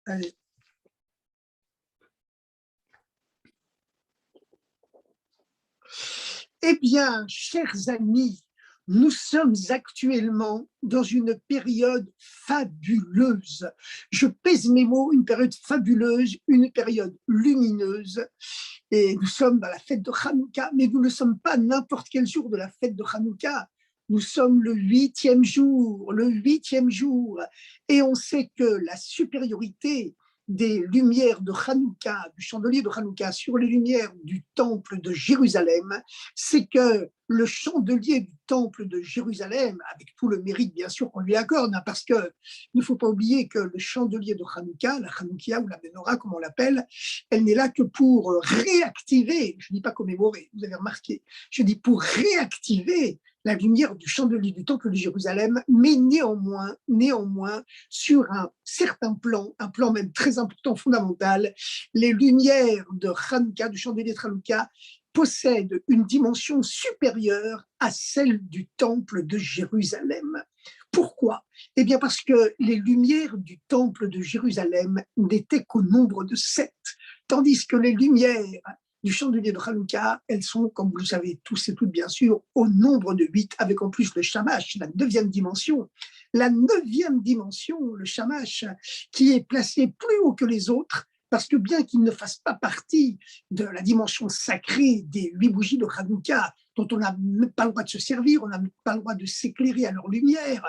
Allez. Eh bien, chers amis, nous sommes actuellement dans une période fabuleuse. Je pèse mes mots, une période fabuleuse, une période lumineuse. Et nous sommes dans la fête de Hanouka, mais nous ne sommes pas n'importe quel jour de la fête de Hanouka. Nous sommes le 8e jour, le 8e jour. Et on sait que la supériorité des lumières de Hanouka, du chandelier de Hanouka sur les lumières du temple de Jérusalem, c'est que le chandelier du temple de Jérusalem, avec tout le mérite bien sûr qu'on lui accorde, hein, parce qu'il ne faut pas oublier que le chandelier de Hanouka, la Hanoukia ou la Menorah comme on l'appelle, elle n'est là que pour réactiver, je ne dis pas commémorer, vous avez remarqué, je dis pour réactiver la lumière du chandelier du temple de Jérusalem, mais néanmoins, sur un certain plan, un plan même très important, fondamental, les lumières de Hanouka, du chandelier de Hanouka, possèdent une dimension supérieure à celle du temple de Jérusalem. Pourquoi? Eh bien parce que les lumières du temple de Jérusalem n'étaient qu'au nombre de 7, tandis que les lumières du chandelier de Hanouka, elles sont, comme vous le savez tous et toutes bien sûr, au nombre de 8, avec en plus le shamash, la 9e dimension. La 9e dimension, le shamash, qui est placé plus haut que les autres, parce que bien qu'il ne fasse pas partie de la dimension sacrée des 8 bougies de Hanouka, dont on n'a même pas le droit de se servir, on n'a pas le droit de s'éclairer à leur lumière,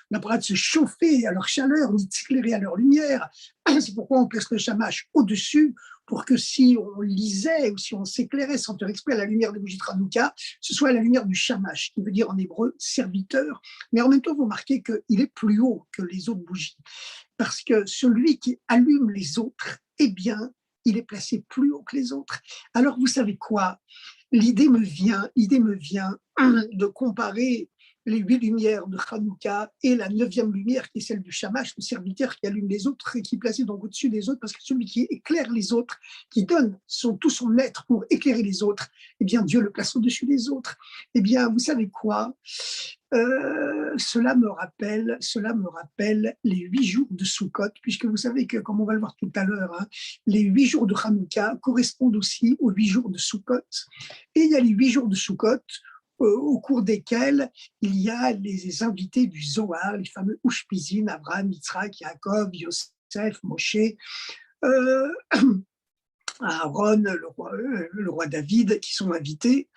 on n'a pas le droit de se chauffer à leur chaleur, ni de s'éclairer à leur lumière. C'est pourquoi on place le shamash au-dessus, pour que si on lisait ou si on s'éclairait sans faire exprès à la lumière des bougies de Hanouka, ce soit la lumière du shamash, qui veut dire en hébreu serviteur. Mais en même temps, vous remarquez qu'il est plus haut que les autres bougies, parce que celui qui allume les autres, eh bien, il est placé plus haut que les autres. Alors, vous savez quoi? L'idée me vient de comparer les 8 lumières de Hanouka et la 9e lumière qui est celle du shamash, le serviteur qui allume les autres et qui est placé donc au-dessus des autres, parce que celui qui éclaire les autres, qui donne tout son être pour éclairer les autres, eh bien Dieu le place au-dessus des autres. Eh bien, vous savez quoi? Cela me rappelle les 8 jours de Sukkot, puisque vous savez que, comme on va le voir tout à l'heure, hein, les 8 jours de Hanouka correspondent aussi aux 8 jours de Sukkot. Et il y a les 8 jours de Sukkot, au cours desquels il y a les invités du Zohar, les fameux Ushpizin, Abraham, Yitzhak, Yaakov, Yosef, Moshe, euh, Aaron, le roi David, qui sont invités.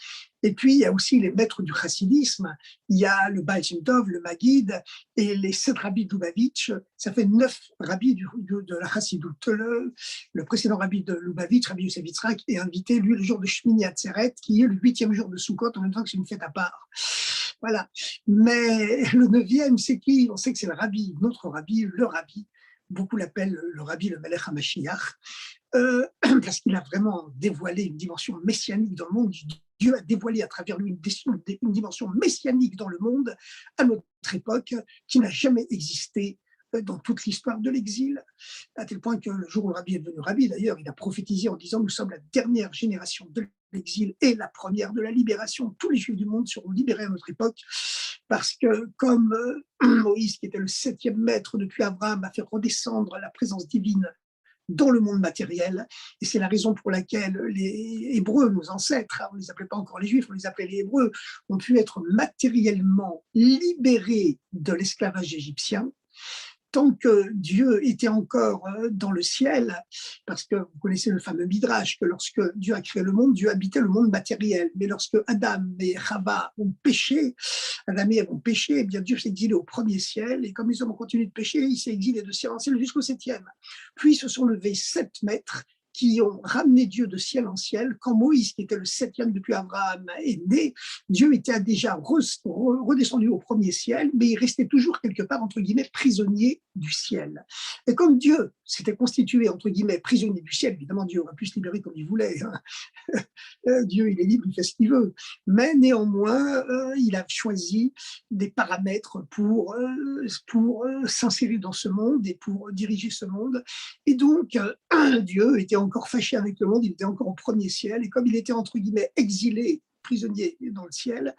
Et puis, il y a aussi les maîtres du chassidisme. Il y a le Baal Shem Tov, le Maguide, et les 7 rabbis de Lubavitch. Ça fait 9 rabbis de la chassidoute. Le précédent rabbi de Lubavitch, Rabbi Yosef Yitzhak, est invité, lui, le jour de Shmini Atzeret, qui est le 8e jour de Sukkot, en même temps que c'est une fête à part. Voilà. Mais le 9e, c'est qui? On sait que c'est le rabbi, notre rabbi, le rabbi. Beaucoup l'appellent le rabbi, le Melech HaMashiach. Parce qu'il a vraiment dévoilé une dimension messianique dans le monde. Dieu a dévoilé à travers lui une dimension messianique dans le monde à notre époque qui n'a jamais existé dans toute l'histoire de l'exil, à tel point que le jour où le rabbi est devenu rabbi, d'ailleurs, il a prophétisé en disant « Nous sommes la dernière génération de l'exil et la première de la libération. Tous les Juifs du monde seront libérés à notre époque. » Parce que comme Moïse, qui était le 7e maître depuis Abraham, a fait redescendre la présence divine dans le monde matériel. Et c'est la raison pour laquelle les Hébreux, nos ancêtres, on ne les appelait pas encore les Juifs, on les appelait les Hébreux, ont pu être matériellement libérés de l'esclavage égyptien, tant que Dieu était encore dans le ciel, parce que vous connaissez le fameux Midrash, que lorsque Dieu a créé le monde, Dieu habitait le monde matériel. Mais lorsque Adam et Chava ont péché, Adam et Ève ont péché, eh bien Dieu s'est exilé au premier ciel, et comme les hommes ont continué de pécher, il s'est exilé de ciel en ciel jusqu'au 7e. Puis se sont levés 7 maîtres qui ont ramené Dieu de ciel en ciel. Quand Moïse, qui était le 7e depuis Abraham, est né, Dieu était déjà redescendu au premier ciel, mais il restait toujours quelque part, entre guillemets, prisonnier du ciel. Et comme Dieu s'était constitué, entre guillemets, prisonnier du ciel, évidemment, Dieu aurait pu se libérer comme il voulait. Hein. Dieu, il est libre, il fait ce qu'il veut. Mais néanmoins, il a choisi des paramètres pour s'insérer dans ce monde et pour diriger ce monde. Et donc, Dieu était encore fâché avec le monde, il était encore au premier ciel, et comme il était, entre guillemets, exilé, prisonnier dans le ciel,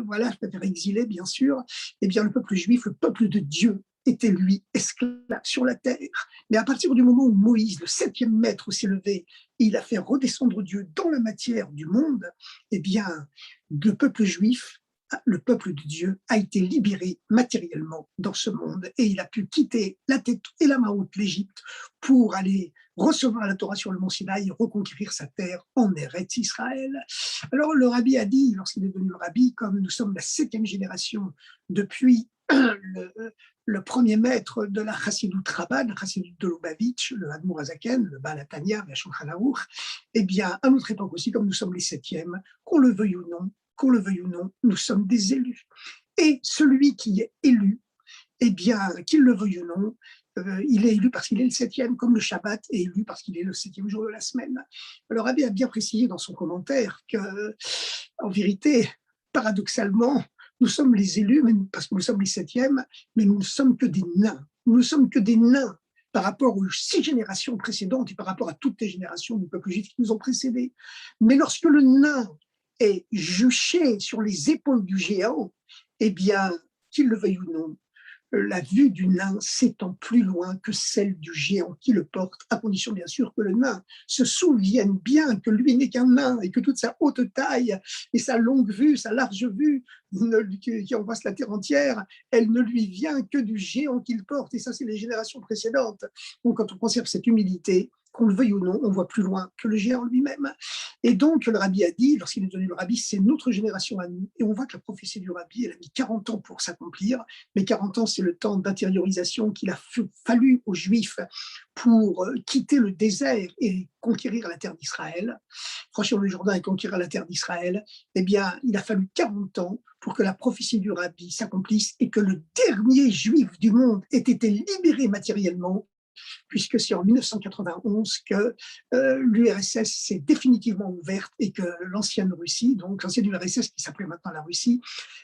voilà, je préfère exilé, bien sûr, eh bien, le peuple juif, le peuple de Dieu, était lui esclave sur la terre. Mais à partir du moment où Moïse, le septième maître, s'est levé, il a fait redescendre Dieu dans la matière du monde, eh bien, le peuple juif, le peuple de Dieu, a été libéré matériellement dans ce monde et il a pu quitter la tête et la main haute l'Égypte pour aller recevoir la Torah sur le mont Sinaï et reconquérir sa terre en Eretz Israël. Alors le rabbi a dit, lorsqu'il est devenu le rabbi, comme nous sommes la septième génération depuis le premier maître de la Chassidut Rabbah, la Chassidut de Lubavitch, le Admour Hazaken, le Baal HaTanya, le Shulchan Aruch, eh bien, à notre époque aussi, comme nous sommes les septièmes, qu'on le veuille ou non, nous sommes des élus. Et celui qui est élu, eh bien, qu'il le veuille ou non, il est élu parce qu'il est le septième, comme le Shabbat est élu parce qu'il est le septième jour de la semaine. Le rabbi a bien précisé dans son commentaire que, en vérité, paradoxalement, nous sommes les élus, parce que nous sommes les septièmes, mais nous ne sommes que des nains. Nous ne sommes que des nains par rapport aux 6 générations précédentes et par rapport à toutes les générations du peuple juif qui nous ont précédés. Mais lorsque le nain est juché sur les épaules du géant, eh bien, qu'il le veuille ou non, la vue du nain s'étend plus loin que celle du géant qui le porte, à condition bien sûr que le nain se souvienne bien que lui n'est qu'un nain et que toute sa haute taille et sa longue vue, sa large vue qui embrasse la terre entière, elle ne lui vient que du géant qu'il porte. Et ça, c'est les générations précédentes. Donc, quand on conserve cette humilité, qu'on le veuille ou non, on voit plus loin que le géant lui-même. Et donc, le rabbi a dit, lorsqu'il est devenu le rabbi, c'est notre génération à nous. Et on voit que la prophétie du rabbi, elle a mis 40 ans pour s'accomplir. Mais 40 ans, c'est le temps d'intériorisation qu'il a fallu aux Juifs pour quitter le désert et conquérir la terre d'Israël, franchir le Jourdain et conquérir la terre d'Israël. Eh bien, il a fallu 40 ans pour que la prophétie du rabbi s'accomplisse et que le dernier Juif du monde ait été libéré matériellement, puisque c'est en 1991 que l'URSS s'est définitivement ouverte et que l'ancienne Russie, donc l'ancienne URSS qui s'appelait maintenant la Russie,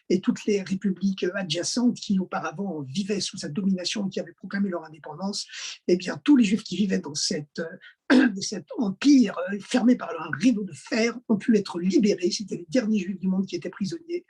et toutes les républiques adjacentes qui auparavant vivaient sous sa domination, qui avaient proclamé leur indépendance, eh bien tous les Juifs qui vivaient dans cet empire fermé par un rideau de fer ont pu être libérés. C'était les derniers Juifs du monde qui étaient prisonniers.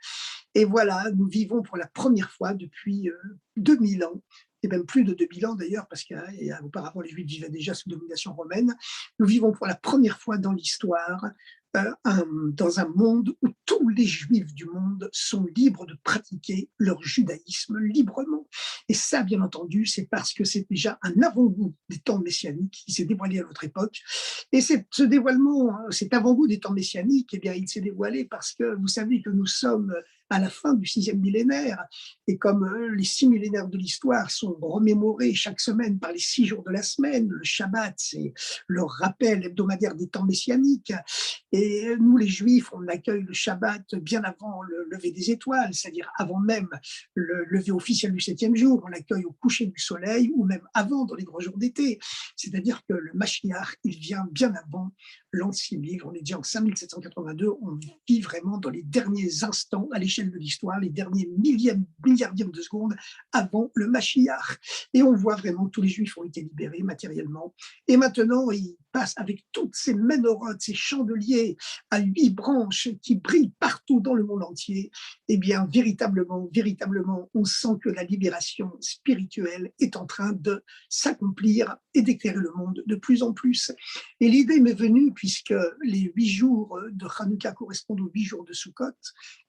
Et voilà, nous vivons pour la première fois depuis 2000 ans, et même plus de 2000 ans d'ailleurs, parce qu'auparavant les Juifs vivaient déjà sous domination romaine, nous vivons pour la première fois dans l'histoire dans un monde où tous les Juifs du monde sont libres de pratiquer leur judaïsme librement. Et ça, bien entendu, c'est parce que c'est déjà un avant-goût des temps messianiques qui s'est dévoilé à notre époque. Et ce dévoilement, cet avant-goût des temps messianiques, eh bien, il s'est dévoilé parce que vous savez que nous sommes à la fin du 6e millénaire, et comme les 6 millénaires de l'histoire sont remémorés chaque semaine par les 6 jours de la semaine, le Shabbat, c'est le rappel hebdomadaire des temps messianiques, et nous les Juifs, on accueille le Shabbat bien avant le lever des étoiles, c'est-à-dire avant même le lever officiel du 7e jour, on l'accueille au coucher du soleil, ou même avant dans les grands jours d'été, c'est-à-dire que le Mashiach, il vient bien avant l'an civil, on est déjà en 5782, on vit vraiment dans les derniers instants à l'échelle de l'histoire, les derniers milliardièmes de secondes avant le Mashiach. Et on voit vraiment que tous les Juifs ont été libérés matériellement. Et maintenant, ils passent avec toutes ces ménorotes, ces chandeliers à 8 branches qui brillent partout dans le monde entier. Eh bien, véritablement, on sent que la libération spirituelle est en train de s'accomplir et d'éclairer le monde de plus en plus. Et l'idée m'est venue, puisque les 8 jours de Hanouka correspondent aux 8 jours de Sukkot,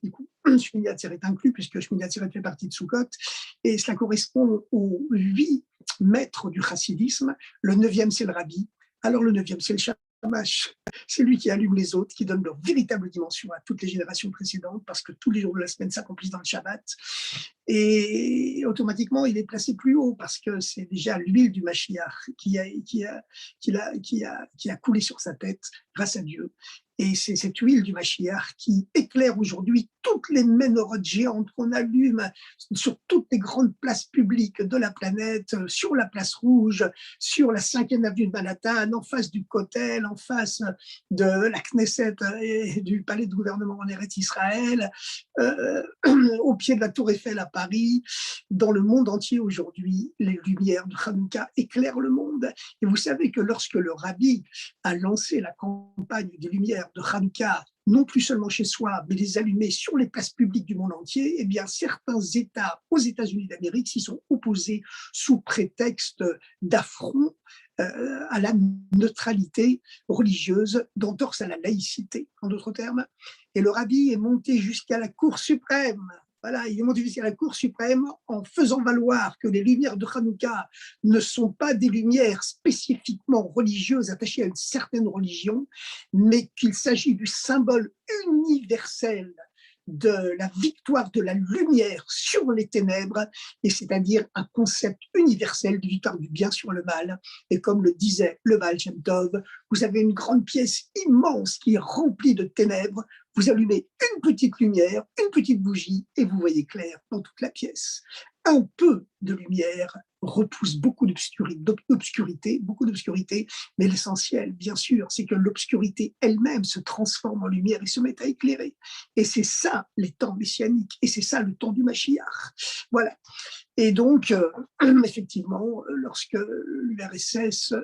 du coup, Shmini Atzeret est inclus, puisque Shmini Atzeret fait partie de Sukkot, et cela correspond aux 8 maîtres du chassidisme. Le 9e, c'est le Rabbi. Alors le 9e, c'est le Shamash. C'est lui qui allume les autres, qui donne leur véritable dimension à toutes les générations précédentes, parce que tous les jours de la semaine s'accomplissent dans le Shabbat. Et automatiquement, il est placé plus haut, parce que c'est déjà l'huile du Mashiach qui a coulé sur sa tête, grâce à Dieu. Et c'est cette huile du Mashiach qui éclaire aujourd'hui toutes les ménorotes géantes qu'on allume sur toutes les grandes places publiques de la planète, sur la place Rouge, sur la 5e avenue de Manhattan, en face du Kotel, en face de la Knesset et du palais de gouvernement en Eretz Israël, au pied de la Tour Eiffel à Paris. Dans le monde entier aujourd'hui, les lumières de Hanouka éclairent le monde. Et vous savez que lorsque le Rabbi a lancé la campagne des lumières lumières de Hanouka, non plus seulement chez soi, mais les allumer sur les places publiques du monde entier, eh bien, certains États aux États-Unis d'Amérique s'y sont opposés sous prétexte d'affront à la neutralité religieuse, d'entorse à la laïcité, en d'autres termes. Et le rabbi est monté jusqu'à la Cour suprême. Voilà, il est monté jusqu'à la Cour suprême en faisant valoir que les lumières de Hanouka ne sont pas des lumières spécifiquement religieuses attachées à une certaine religion, mais qu'il s'agit du symbole universel de la victoire de la lumière sur les ténèbres, et c'est-à-dire un concept universel de victoire du bien sur le mal. Et comme le disait le Baal Shem Tov, vous avez une grande pièce immense qui est remplie de ténèbres, vous allumez une petite lumière, une petite bougie, et vous voyez clair dans toute la pièce. Un peu de lumière repousse beaucoup d'obscurité, mais l'essentiel, bien sûr, c'est que l'obscurité elle-même se transforme en lumière et se met à éclairer. Et c'est ça les temps messianiques, et c'est ça le temps du Mashiach. Voilà. Et donc, effectivement, lorsque l'URSS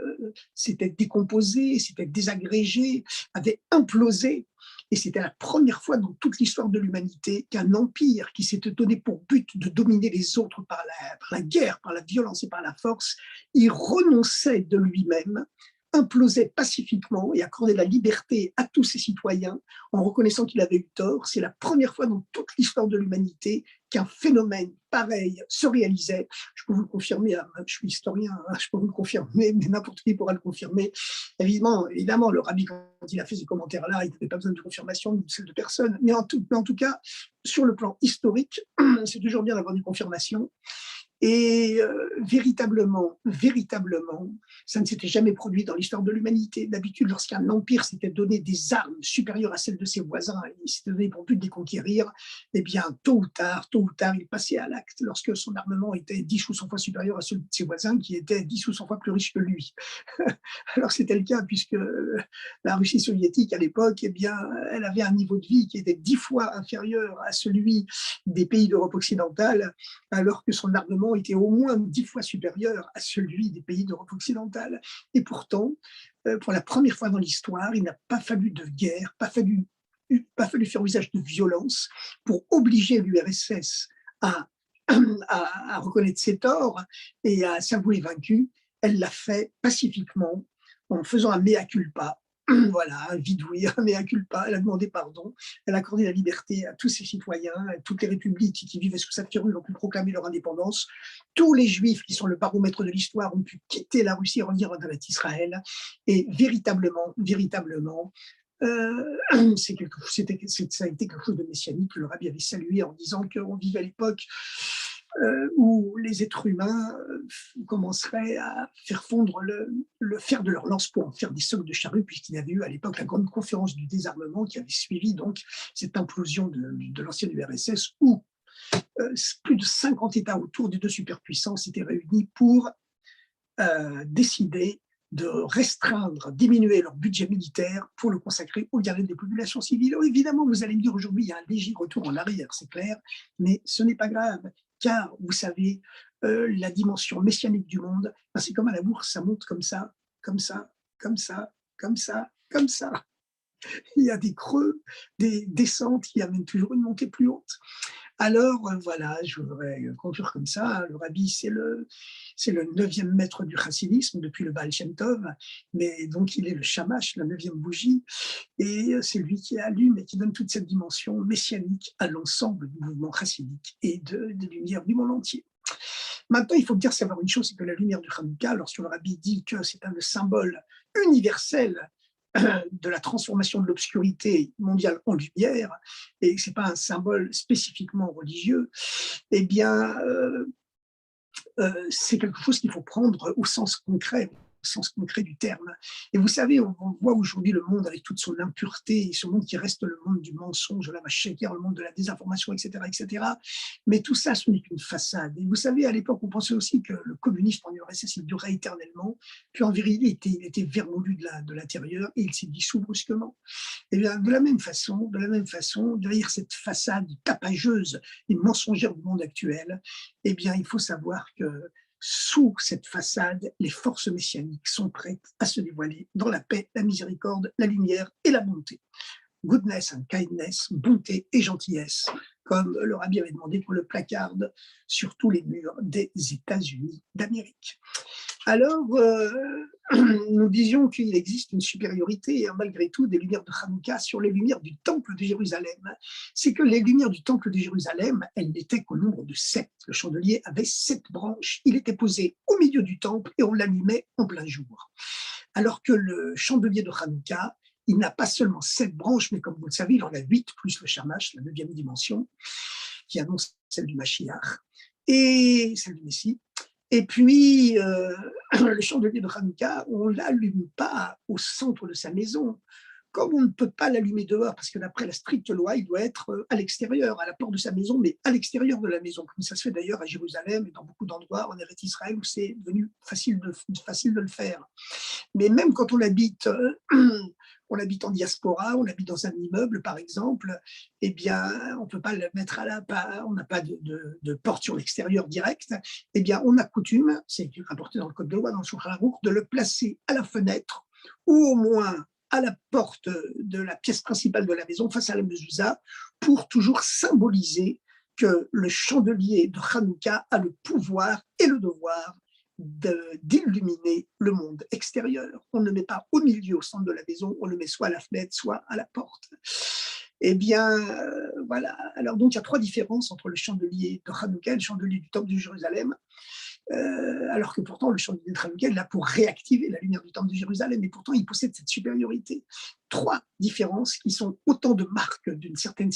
s'était décomposé, s'était désagrégé, avait implosé, et c'était la première fois dans toute l'histoire de l'humanité qu'un empire qui s'était donné pour but de dominer les autres par la guerre, par la violence et par la force, il renonçait de lui-même, implosait pacifiquement et accordait la liberté à tous ses citoyens en reconnaissant qu'il avait eu tort. C'est la première fois dans toute l'histoire de l'humanité qu'un phénomène pareil se réalisait. Je peux vous le confirmer, je suis historien, je peux vous le confirmer, mais n'importe qui pourra le confirmer. Évidemment, le rabbi, quand il a fait ces commentaires-là, il n'avait pas besoin de confirmation de celle de personne, mais en tout cas, sur le plan historique, c'est toujours bien d'avoir des confirmations. Et véritablement, ça ne s'était jamais produit dans l'histoire de l'humanité. D'habitude, lorsqu'un empire s'était donné des armes supérieures à celles de ses voisins, et il s'était donné pour but de les conquérir, eh bien, tôt ou tard, il passait à l'acte lorsque son armement était 10 ou 100 fois supérieur à celui de ses voisins, qui étaient 10 ou 100 fois plus riches que lui. Alors, c'était le cas, puisque la Russie soviétique, à l'époque, eh bien, elle avait un niveau de vie qui était 10 fois inférieur à celui des pays d'Europe occidentale, alors que son armement était au moins 10 fois supérieur à celui des pays d'Europe occidentale. Et pourtant, pour la première fois dans l'histoire, il n'a pas fallu de guerre, pas fallu faire usage de violence pour obliger l'URSS à reconnaître ses torts et à s'avouer vaincue. Elle l'a fait pacifiquement en faisant un mea culpa. Voilà, un vidouille, un mea culpa, elle a demandé pardon, elle a accordé la liberté à tous ses citoyens, à toutes les républiques qui vivaient sous sa férule ont pu proclamer leur indépendance. Tous les juifs qui sont le baromètre de l'histoire ont pu quitter la Russie et revenir en Israël. Et véritablement, ça a été quelque chose de messianique que le rabbi avait salué en disant qu'on vivait à l'époque où les êtres humains commenceraient à faire fondre le fer de leur lance pour en faire des socs de charrue, puisqu'il y avait eu à l'époque la grande conférence du désarmement qui avait suivi donc cette implosion de l'ancienne URSS où plus de 50 États autour des deux superpuissances étaient réunis pour décider de restreindre, diminuer leur budget militaire pour le consacrer au bien-être des populations civiles. Alors, évidemment, vous allez me dire aujourd'hui, il y a un léger retour en arrière, c'est clair, mais ce n'est pas grave, car vous savez, la dimension messianique du monde, ben, c'est comme à la bourse, ça monte comme ça, comme ça, comme ça, comme ça, comme ça. Il y a des creux, des descentes qui amènent toujours une montée plus haute. Alors voilà, je voudrais conclure comme ça. Le rabbi, c'est le 9e maître du chassidisme depuis le Baal Shem Tov, mais donc il est le shamash, la 9e bougie, et c'est lui qui allume et qui donne toute cette dimension messianique à l'ensemble du mouvement chassidique et des lumières du monde entier. Maintenant, il faut bien savoir une chose, c'est que la lumière du Hanouka, lorsque le rabbi dit que c'est un symbole universel de la transformation de l'obscurité mondiale en lumière, et que ce n'est pas un symbole spécifiquement religieux, eh bien, c'est quelque chose qu'il faut prendre au sens concret du terme. Et vous savez, on voit aujourd'hui le monde avec toute son impureté, et ce monde qui reste le monde du mensonge, de la machèquer, le monde de la désinformation, etc., etc. Mais tout ça, ce n'est qu'une façade. Et vous savez, à l'époque, on pensait aussi que le communisme en URSS, il durait éternellement, puis en vérité, il était vermoulu de l'intérieur, et il s'est dissous brusquement. Et bien, de la même façon, derrière cette façade tapageuse et mensongère du monde actuel, eh bien, il faut savoir que Sous cette façade, les forces messianiques sont prêtes à se dévoiler dans la paix, la miséricorde, la lumière et la bonté. Goodness and kindness, bonté et gentillesse, comme le rabbi avait demandé qu'on le placarde sur tous les murs des États-Unis d'Amérique. Alors, nous disions qu'il existe une supériorité, malgré tout, des lumières de Hanouka sur les lumières du temple de Jérusalem. C'est que les lumières du temple de Jérusalem, elles n'étaient qu'au nombre de 7. Le chandelier avait 7 branches. Il était posé au milieu du temple et on l'allumait en plein jour. Alors que le chandelier de Hanouka, il n'a pas seulement 7 branches, mais comme vous le savez, il en a 8, plus le shamash, la 9e dimension, qui annonce celle du Mashiach, et celle du Messie. Et puis, le chandelier de Hanouka, on ne l'allume pas au centre de sa maison, comme on ne peut pas l'allumer dehors, parce que d'après la stricte loi, il doit être à l'extérieur, à la porte de sa maison, mais à l'extérieur de la maison, comme ça se fait d'ailleurs à Jérusalem et dans beaucoup d'endroits en Eretz Israël où c'est devenu facile de le faire. Mais même quand on habite en diaspora, on habite dans un immeuble par exemple, eh bien, on ne peut pas le mettre on n'a pas de porte sur l'extérieur direct, eh bien, on a coutume, c'est rapporté dans le Code de loi, dans le Shulchan Aruch, de le placer à la fenêtre ou au moins à la porte de la pièce principale de la maison, face à la mezouza, pour toujours symboliser que le chandelier de Hanouka a le pouvoir et le devoir d'illuminer le monde extérieur. On ne le met pas au milieu, au centre de la maison, on le met soit à la fenêtre, soit à la porte. Eh bien, voilà. Alors donc, il y a 3 différences entre le chandelier de Hanouka et le chandelier du temple de Jérusalem. Alors que pourtant, le chandelier de Hanouka est là pour réactiver la lumière du temple de Jérusalem, et pourtant, il possède cette supériorité. 3 différences qui sont autant de marques d'une certaine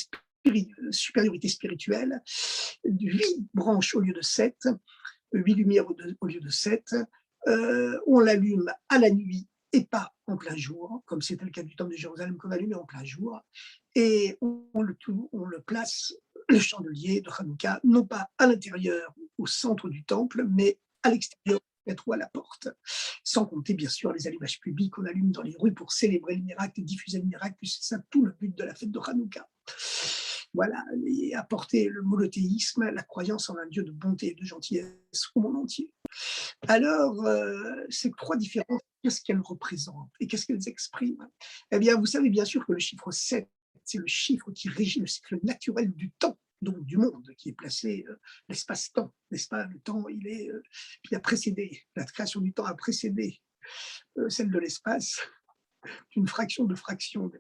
supériorité spirituelle. 8 branches au lieu de 7, 8 lumières au lieu de 7. On l'allume à la nuit et pas en plein jour, comme c'était le cas du temple de Jérusalem qu'on allumait en plein jour. Et on le place, le chandelier de Hanouka, non pas à l'intérieur, au centre du temple, mais à l'extérieur, peut-être ou à la porte. Sans compter, bien sûr, les allumages publics qu'on allume dans les rues pour célébrer le miracle et diffuser le miracle, puisque c'est ça tout le but de la fête de Hanouka. Voilà, et apporter le monothéisme, la croyance en un Dieu de bonté et de gentillesse au monde entier. Alors, ces 3 différences, qu'est-ce qu'elles représentent et qu'est-ce qu'elles expriment? Eh bien, vous savez bien sûr que le chiffre 7, c'est le chiffre qui régit le cycle naturel du temps, donc du monde, qui est placé l'espace-temps, n'est-ce pas? Le temps, il a précédé, la création du temps a précédé celle de l'espace. Une fraction de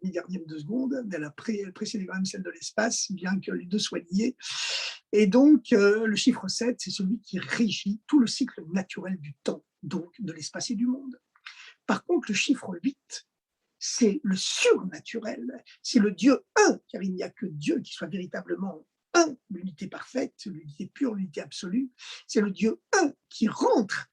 milliardième de seconde, elle a précédé quand même celle de l'espace, bien que les deux soient liés. Et donc, le chiffre 7, c'est celui qui régit tout le cycle naturel du temps, donc de l'espace et du monde. Par contre, le chiffre 8, c'est le surnaturel, c'est le Dieu un, car il n'y a que Dieu qui soit véritablement un, l'unité parfaite, l'unité pure, l'unité absolue. C'est le Dieu un qui rentre,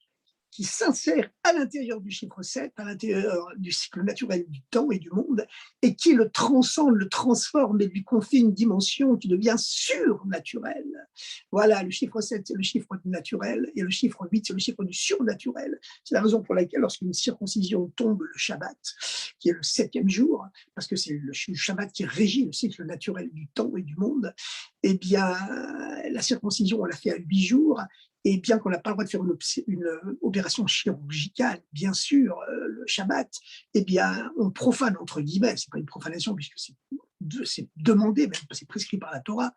qui s'insère à l'intérieur du chiffre 7, à l'intérieur du cycle naturel du temps et du monde, et qui le transcende, le transforme et lui confie une dimension qui devient surnaturelle. Voilà, le chiffre 7, c'est le chiffre du naturel, et le chiffre 8, c'est le chiffre du surnaturel. C'est la raison pour laquelle, lorsqu'une circoncision tombe le Shabbat, qui est le 7e jour, parce que c'est le Shabbat qui régit le cycle naturel du temps et du monde, eh bien, la circoncision, on l'a fait à 8 jours, et bien qu'on n'a pas le droit de faire une opération chirurgicale, bien sûr, le Shabbat, eh bien, on profane, entre guillemets, c'est pas une profanation puisque c'est demandé, même c'est prescrit par la Torah,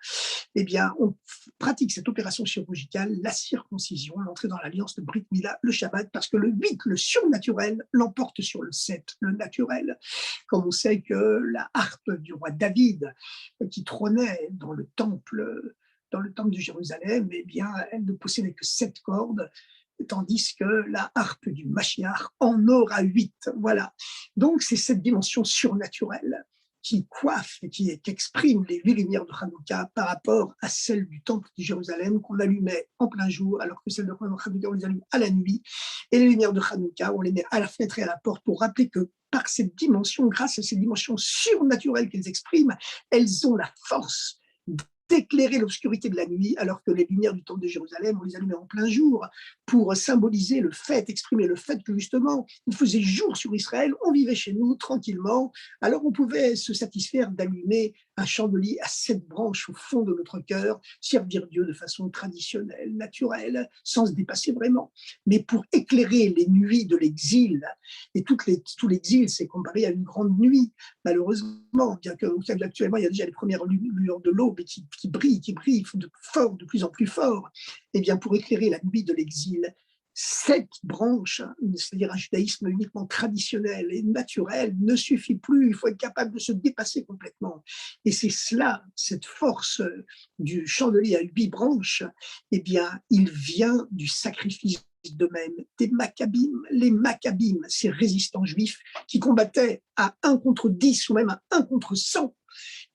eh bien, on pratique cette opération chirurgicale, la circoncision, l'entrée dans l'alliance de Brit Mila, le Shabbat, parce que le 8, le surnaturel, l'emporte sur le 7, le naturel. Comme on sait que la harpe du roi David, qui trônait dans le temple de Jérusalem, eh bien, elle ne possédait que 7 cordes, tandis que la harpe du Mashiach en aura 8. Voilà. Donc, c'est cette dimension surnaturelle qui coiffe et qui exprime les 8 lumières de Hanouka par rapport à celles du temple de Jérusalem qu'on allumait en plein jour, alors que celles de Hanouka, on les allume à la nuit. Et les lumières de Hanouka, on les met à la fenêtre et à la porte pour rappeler que par cette dimension, grâce à ces dimensions surnaturelles qu'elles expriment, elles ont la force d'éclairer l'obscurité de la nuit, alors que les lumières du temple de Jérusalem, on les allumait en plein jour pour symboliser le fait, exprimer le fait que justement, il faisait jour sur Israël, on vivait chez nous tranquillement, alors on pouvait se satisfaire d'allumer un chandelier à 7 branches au fond de notre cœur, servir Dieu de façon traditionnelle, naturelle, sans se dépasser vraiment. Mais pour éclairer les nuits de l'exil, et tout l'exil, c'est comparé à une grande nuit, malheureusement, bien que vous savez, actuellement, il y a déjà les premières lueurs de l'aube qui brillent fort, de plus en plus fort. Eh bien, pour éclairer la nuit de l'exil, 7 branches, c'est-à-dire un judaïsme uniquement traditionnel et naturel, ne suffit plus. Il faut être capable de se dépasser complètement. Et c'est cela, cette force du chandelier à 8 branches, eh bien, il vient du sacrifice d'eux-mêmes, des Maccabim. Les Maccabim, ces résistants juifs qui combattaient à 1 contre 10 ou même à 1 contre 100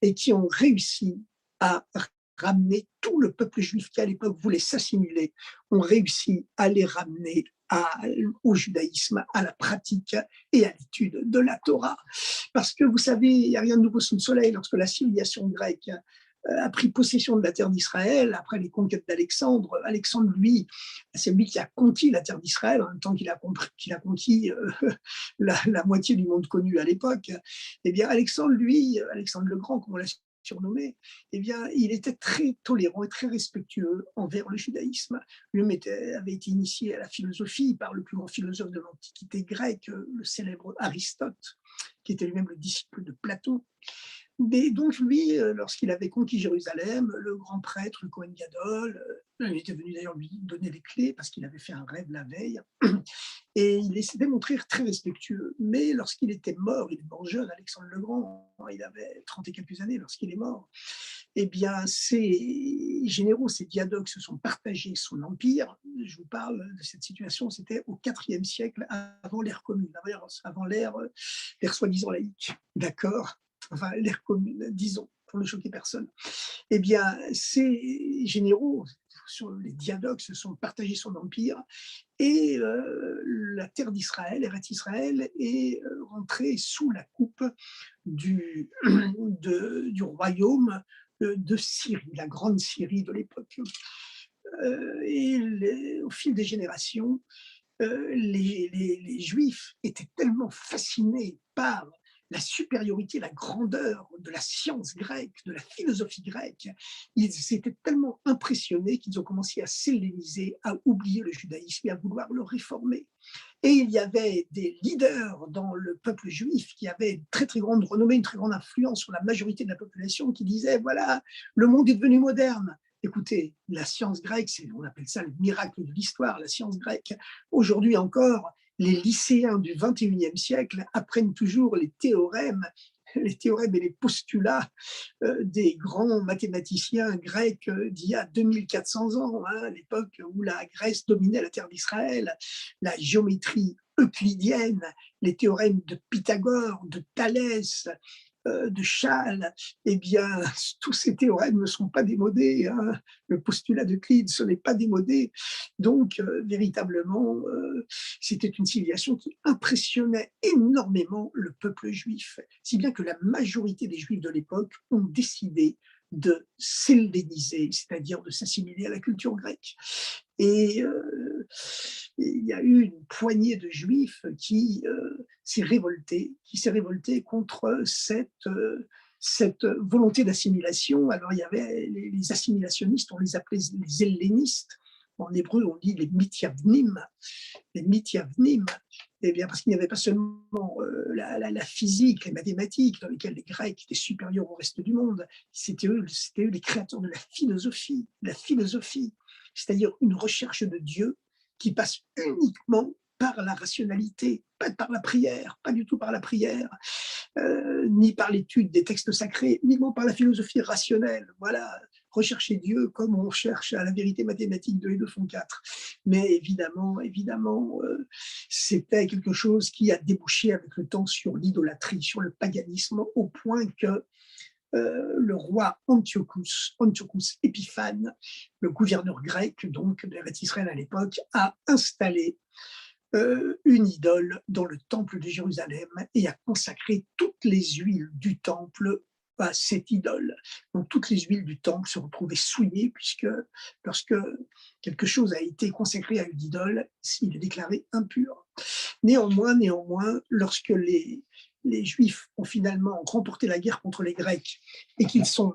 et qui ont réussi à ramener tout le peuple juif qui à l'époque voulait s'assimiler, ont réussi à les ramener au judaïsme, à la pratique et à l'étude de la Torah. Parce que vous savez, il n'y a rien de nouveau sous le soleil. Lorsque la civilisation grecque a pris possession de la terre d'Israël après les conquêtes d'Alexandre. Alexandre, lui, c'est lui qui a conquis la terre d'Israël en même temps qu'il a conquis la moitié du monde connu à l'époque. Eh bien, Alexandre, lui, Alexandre le Grand, comme on l'a surnommé, eh bien, il était très tolérant et très respectueux envers le judaïsme. Lui-même avait été initié à la philosophie par le plus grand philosophe de l'Antiquité grecque, le célèbre Aristote, qui était lui-même le disciple de Platon. Mais donc lui, lorsqu'il avait conquis Jérusalem, le grand prêtre, le Kohen Gadol, il était venu d'ailleurs lui donner les clés parce qu'il avait fait un rêve la veille, et il s'est démontré très respectueux. Mais lorsqu'il était mort, il est mort jeune, Alexandre le Grand, il avait 30 et quelques années lorsqu'il est mort, eh bien ces généraux, ces diadoques se sont partagés son empire. Je vous parle de cette situation, c'était au IVe siècle avant l'ère commune, avant l'ère soi-disant laïque, d'accord, enfin l'ère commune, disons, pour ne choquer personne. Eh bien, ces généraux, les diadoques, se sont partagés son empire et la terre d'Israël, Eretz Israël, est rentrée sous la coupe du, du royaume de Syrie, la grande Syrie de l'époque. Au fil des générations, les Juifs étaient tellement fascinés par la supériorité, la grandeur de la science grecque, de la philosophie grecque. Ils étaient tellement impressionnés qu'ils ont commencé à s'helléniser, à oublier le judaïsme et à vouloir le réformer. Et il y avait des leaders dans le peuple juif qui avaient une très très grande renommée, une très grande influence sur la majorité de la population, qui disaient, voilà, le monde est devenu moderne. Écoutez, la science grecque, on appelle ça le miracle de l'histoire, la science grecque. Aujourd'hui encore, les lycéens du XXIe siècle apprennent toujours les théorèmes et les postulats des grands mathématiciens grecs d'il y a 2400 ans, hein, à l'époque où la Grèce dominait la terre d'Israël, la géométrie euclidienne, les théorèmes de Pythagore, de Thalès, de Chasles, eh bien, tous ces théorèmes ne sont pas démodés. Hein. Le postulat d'Euclide, ce n'est pas démodé. Donc, véritablement, c'était une civilisation qui impressionnait énormément le peuple juif, si bien que la majorité des juifs de l'époque ont décidé de s'helléniser, c'est-à-dire de s'assimiler à la culture grecque. Et il y a eu une poignée de juifs qui s'est révoltée contre cette volonté d'assimilation. Alors il y avait les assimilationnistes, on les appelait les hellénistes. En hébreu, on dit les mithyavnim, eh bien, parce qu'il n'y avait pas seulement la physique, les mathématiques, dans lesquelles les Grecs étaient supérieurs au reste du monde, c'était eux les créateurs de la philosophie, c'est-à-dire une recherche de Dieu qui passe uniquement par la rationalité, pas par la prière, pas du tout par la prière, ni par l'étude des textes sacrés, uniquement par la philosophie rationnelle. Voilà, rechercher Dieu comme on cherche à la vérité mathématique 2 et 2 font 4. Mais évidemment, c'était quelque chose qui a débouché avec le temps sur l'idolâtrie, sur le paganisme, au point que le roi Antiochus Épiphane, le gouverneur grec donc d'Eretz Israël à l'époque, a installé une idole dans le temple de Jérusalem et a consacré toutes les huiles du temple à cette idole. Donc toutes les huiles du temple se retrouvaient souillées puisque lorsque quelque chose a été consacré à une idole, il est déclaré impur. Néanmoins, lorsque les Juifs ont finalement remporté la guerre contre les Grecs et qu'ils sont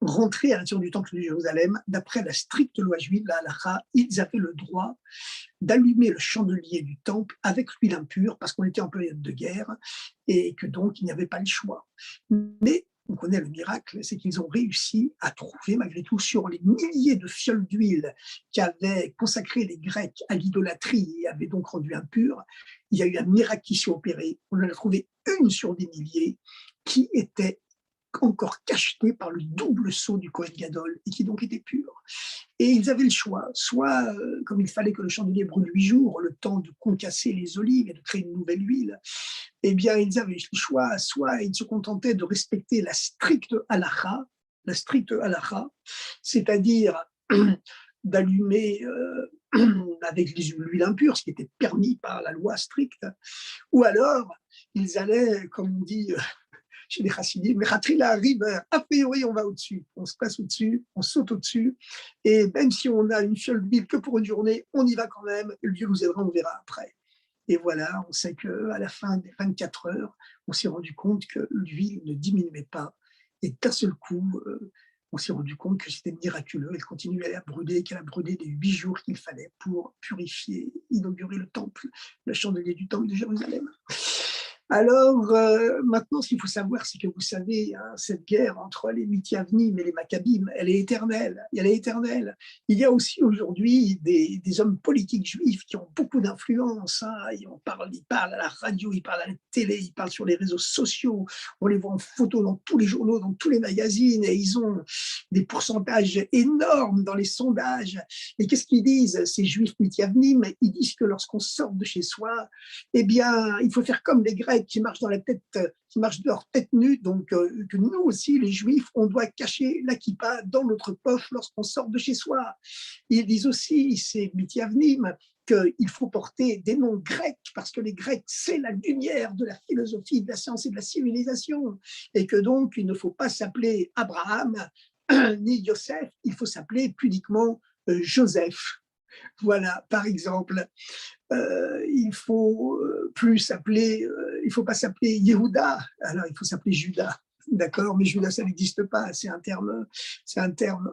rentrés à l'intérieur du temple de Jérusalem, d'après la stricte loi juive, la halakha, ils avaient le droit d'allumer le chandelier du temple avec l'huile impure parce qu'on était en période de guerre et que donc il n'y avait pas le choix. Mais on connaît le miracle, c'est qu'ils ont réussi à trouver malgré tout sur les milliers de fioles d'huile qu'avaient consacré les Grecs à l'idolâtrie et avaient donc rendu impurs. Il y a eu un miracle qui s'est opéré. On en a trouvé une sur des milliers qui était encore cachetée par le double sceau du Kohen Gadol et qui donc était pure. Et ils avaient le choix, soit comme il fallait que le chandelier brûle 8 jours, le temps de concasser les olives et de créer une nouvelle huile, eh bien ils avaient le choix, soit ils se contentaient de respecter la stricte halakha, c'est-à-dire d'allumer avec l'huile impure, ce qui était permis par la loi stricte, ou alors ils allaient, comme on dit chez les chassidim, mais Khatrila arrive, a priori on va au-dessus, on se passe au-dessus, on saute au-dessus, et même si on a une fiole d'huile que pour une journée, on y va quand même, et Dieu nous aidera, on verra après. Et voilà, on sait qu'à la fin des 24 heures, on s'est rendu compte que l'huile ne diminuait pas, et d'un seul coup, on s'est rendu compte que c'était miraculeux, elle continuait à brûler, qu'elle a brûlé les 8 jours qu'il fallait pour purifier, inaugurer le temple, le chandelier du temple de Jérusalem. Alors, maintenant, ce qu'il faut savoir, c'est que vous savez, hein, cette guerre entre les Mithyavnim et les Maccabim, elle est éternelle. Elle est éternelle. Il y a aussi aujourd'hui des hommes politiques juifs qui ont beaucoup d'influence. Hein, ils parlent à la radio, ils parlent à la télé, ils parlent sur les réseaux sociaux. On les voit en photo dans tous les journaux, dans tous les magazines, et ils ont des pourcentages énormes dans les sondages. Et qu'est-ce qu'ils disent, ces juifs Mithyavnim? Ils disent que lorsqu'on sort de chez soi, eh bien, il faut faire comme les Grecs qui marchent qui marchent de leur tête nue, donc que nous aussi, les Juifs, on doit cacher la kippa dans notre poche lorsqu'on sort de chez soi. Ils disent aussi, c'est Mithyavnim, qu'il faut porter des noms grecs, parce que les Grecs, c'est la lumière de la philosophie, de la science et de la civilisation, et que donc, il ne faut pas s'appeler Abraham, ni Yosef, il faut s'appeler pudiquement Joseph. Voilà, par exemple, il faut plus s'appeler, il faut pas s'appeler Yehuda, alors il faut s'appeler Judas. D'accord, mais Judas, ça n'existe pas, c'est un terme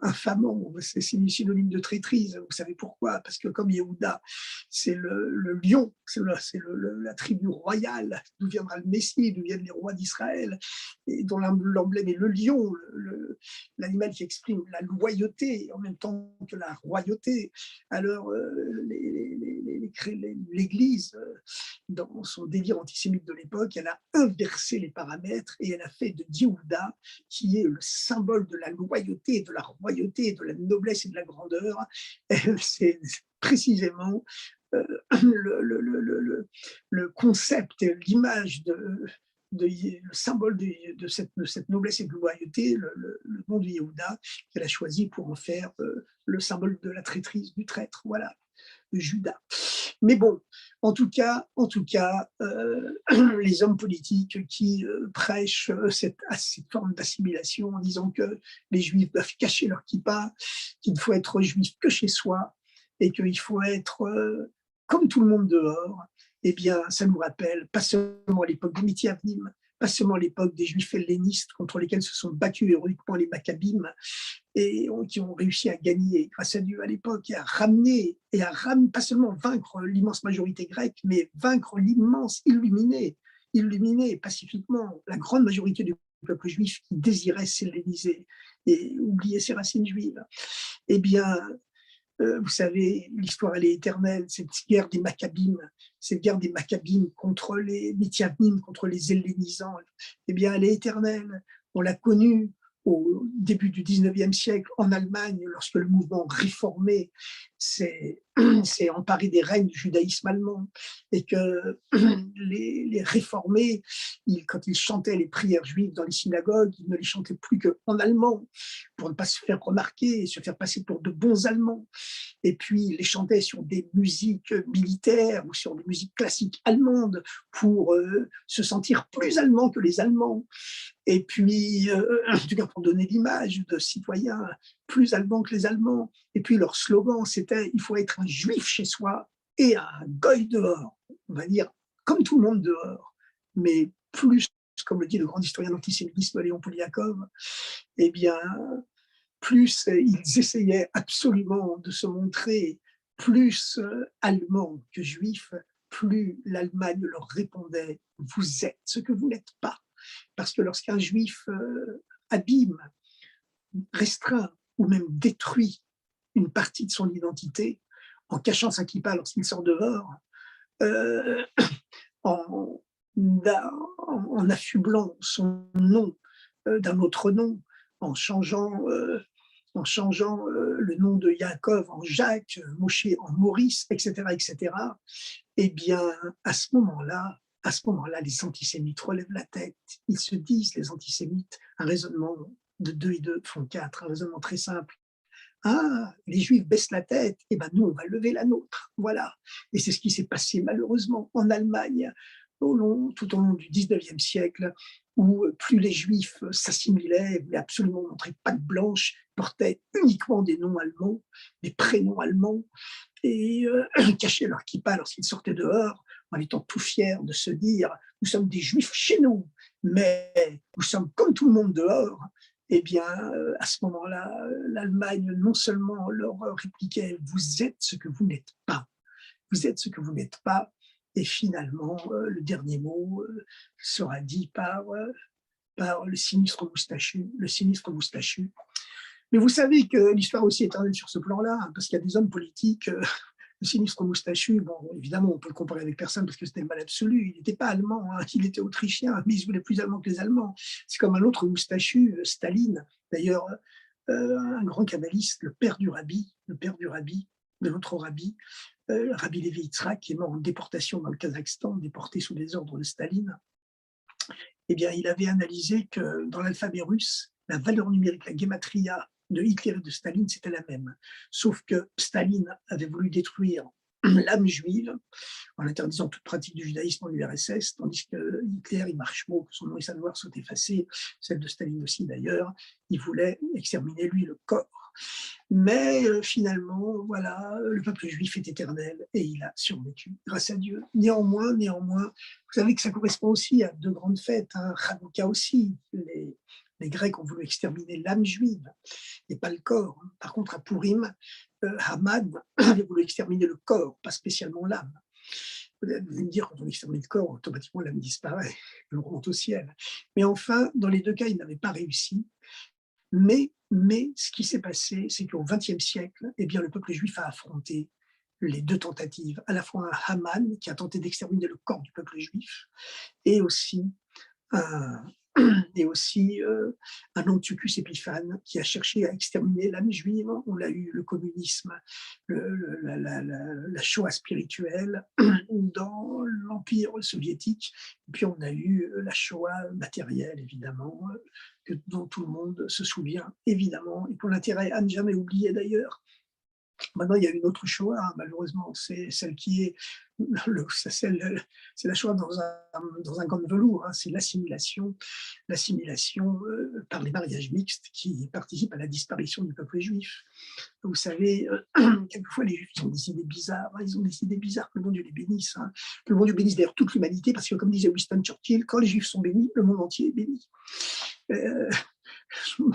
infamant, c'est synonyme de traîtrise. Vous savez pourquoi? Parce que comme Yehuda, c'est le lion, c'est la tribu royale, d'où viendra le Messie, d'où viennent les rois d'Israël, et dont l'emblème est le lion, l'animal qui exprime la loyauté en même temps que la royauté. Alors, l'Église, dans son délire antisémite de l'époque, elle a inversé les paramètres et elle a fait de Yehuda, qui est le symbole de la loyauté, de la royauté, de la noblesse et de la grandeur, c'est précisément le concept, l'image le symbole de cette noblesse et de loyauté, le nom de Yehuda, qu'elle a choisi pour en faire le symbole de la traîtrise, du traître, voilà, de Judas. Mais bon, en tout cas, les hommes politiques qui prêchent cette forme d'assimilation en disant que les Juifs doivent cacher leur kippa, qu'il ne faut être juif que chez soi et qu'il faut être comme tout le monde dehors, eh bien, ça nous rappelle pas seulement l'époque des Mithyavnim, pas seulement l'époque des Juifs hellénistes contre lesquels se sont battus héroïquement les Maccabim et qui ont réussi à gagner, grâce à Dieu à l'époque, et à ramener, pas seulement vaincre l'immense majorité grecque, mais vaincre l'immense illuminé pacifiquement la grande majorité du peuple juif qui désirait s'helléniser et oublier ses racines juives. Eh bien, vous savez, l'histoire, elle est éternelle. Cette guerre des Maccabim contre les Mithyavnim, contre les hellénisants, eh bien, elle est éternelle. On l'a connue au début du 19e siècle en Allemagne, lorsque le mouvement réformé s'est emparé des règnes du judaïsme allemand et que les réformés, quand ils chantaient les prières juives dans les synagogues, ils ne les chantaient plus qu'en allemand pour ne pas se faire remarquer et se faire passer pour de bons Allemands. Et puis, ils les chantaient sur des musiques militaires ou sur des musiques classiques allemandes pour se sentir plus allemands que les Allemands. Et puis, en tout cas, pour donner l'image de citoyens plus allemands que les Allemands. Et puis, leur slogan, c'était « il faut être un juif chez soi et un goy dehors ». On va dire, comme tout le monde dehors. mais plus, comme le dit le grand historien d'antisémitisme Léon Poliakov, eh bien, plus ils essayaient absolument de se montrer plus allemands que juifs, plus l'Allemagne leur répondait: «Vous êtes ce que vous n'êtes pas». Parce que lorsqu'un juif abîme, restreint ou même détruit une partie de son identité en cachant sa kippa lorsqu'il sort dehors, euh, en, en affublant son nom d'un autre nom, en changeant le nom de Yaakov en Jacques, Moshe en Maurice, etc., eh bien, à ce moment-là, les antisémites relèvent la tête. Ils se disent, les antisémites, un raisonnement de 2 et 2 font 4, un raisonnement très simple. Ah, les Juifs baissent la tête, et ben nous, on va lever la nôtre. Voilà. Et c'est ce qui s'est passé malheureusement en Allemagne tout au long du 19e siècle, où plus les Juifs s'assimilaient, voulaient absolument montrer patte blanche, portaient uniquement des noms allemands, des prénoms allemands, et cachaient leur kippa lorsqu'ils sortaient dehors, en étant tout fiers de se dire nous sommes des Juifs chez nous, mais nous sommes comme tout le monde dehors. Eh bien, à ce moment-là, l'Allemagne non seulement leur répliquait vous êtes ce que vous n'êtes pas, vous êtes ce que vous n'êtes pas, et finalement, le dernier mot sera dit par le sinistre moustachu, Mais vous savez que l'histoire aussi est éternelle sur ce plan-là, hein, parce qu'il y a des hommes politiques, le sinistre moustachu, bon, évidemment, on peut le comparer avec personne parce que c'était le mal absolu. Il n'était pas allemand, hein, il était autrichien, mais il se voulait plus allemand que les Allemands. C'est comme un autre moustachu, Staline, d'ailleurs, un grand kabbaliste, le père du rabbi, de l'autre rabbi, Rabbi Levi Yitzhak, qui est mort en déportation dans le Kazakhstan, déporté sous les ordres de Staline. Eh bien, il avait analysé que dans l'alphabet russe, la valeur numérique, la gematria de Hitler et de Staline, c'était la même. Sauf que Staline avait voulu détruire l'âme juive en interdisant toute pratique du judaïsme en URSS, tandis que Hitler, il marche mot, que son nom et sa mémoire sont effacés, celle de Staline aussi d'ailleurs, il voulait exterminer lui le corps. Mais finalement, voilà, le peuple juif est éternel et il a survécu, grâce à Dieu. Néanmoins, vous savez que ça correspond aussi à deux grandes fêtes, hein, Hanouka aussi. Les Grecs ont voulu exterminer l'âme juive et pas le corps. Par contre, à Purim, Haman avait voulu exterminer le corps, pas spécialement l'âme. Vous allez me dire, quand on extermine le corps, automatiquement l'âme disparaît, elle remonte au ciel. Mais enfin, dans les deux cas, il n'avait pas réussi. Mais ce qui s'est passé, c'est qu'au XXe siècle, eh bien, le peuple juif a affronté les deux tentatives, à la fois un Haman qui a tenté d'exterminer le corps du peuple juif, et aussi un, un Antiochus Épiphane qui a cherché à exterminer l'âme juive. On a eu le communisme, la Shoah spirituelle dans l'Empire soviétique, et puis on a eu la Shoah matérielle, évidemment, dont tout le monde se souvient, évidemment, et pour l'intérêt à ne jamais oublier d'ailleurs. Maintenant, il y a une autre Shoah, malheureusement, c'est celle qui est, c'est la Shoah dans un gant de velours, hein, c'est l'assimilation par les mariages mixtes qui participent à la disparition du peuple juif. Vous savez, quelquefois les Juifs ont des idées bizarres, hein, ils ont des idées bizarres, que le bon Dieu les bénisse. Hein. Que le bon Dieu bénisse d'ailleurs toute l'humanité, parce que comme disait Winston Churchill, quand les Juifs sont bénis, le monde entier est béni. Je me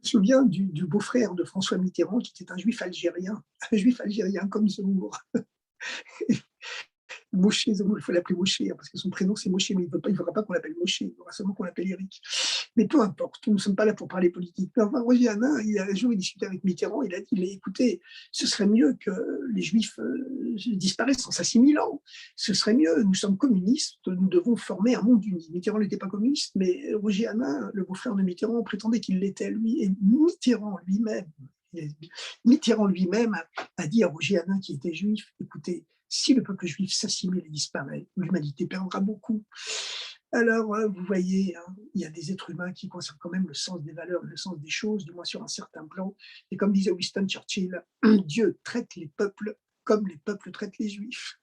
souviens du beau-frère de François Mitterrand, qui était un juif algérien comme Zemmour. Moshe Zemmour, il faut l'appeler Moshe, hein, parce que son prénom c'est Moshe, mais il ne voudra pas qu'on l'appelle Moshe, il voudra seulement qu'on l'appelle Eric. Mais peu importe, nous ne sommes pas là pour parler politique. Mais enfin, Roger Hanin, un jour, il discutait avec Mitterrand, il a dit, mais écoutez, ce serait mieux que les Juifs disparaissent en s'assimilant. Ce serait mieux, nous sommes communistes, nous devons former un monde uni. Mitterrand n'était pas communiste, mais Roger Hanin, le beau-frère de Mitterrand, prétendait qu'il l'était, lui, et Mitterrand lui-même a dit à Roger Hanin, qui était juif, écoutez, si le peuple juif s'assimile et disparaît, l'humanité perdra beaucoup. Alors, vous voyez, hein, il y a des êtres humains qui conservent quand même le sens des valeurs, le sens des choses, du moins sur un certain plan. Et comme disait Winston Churchill, Dieu traite les peuples comme les peuples traitent les juifs.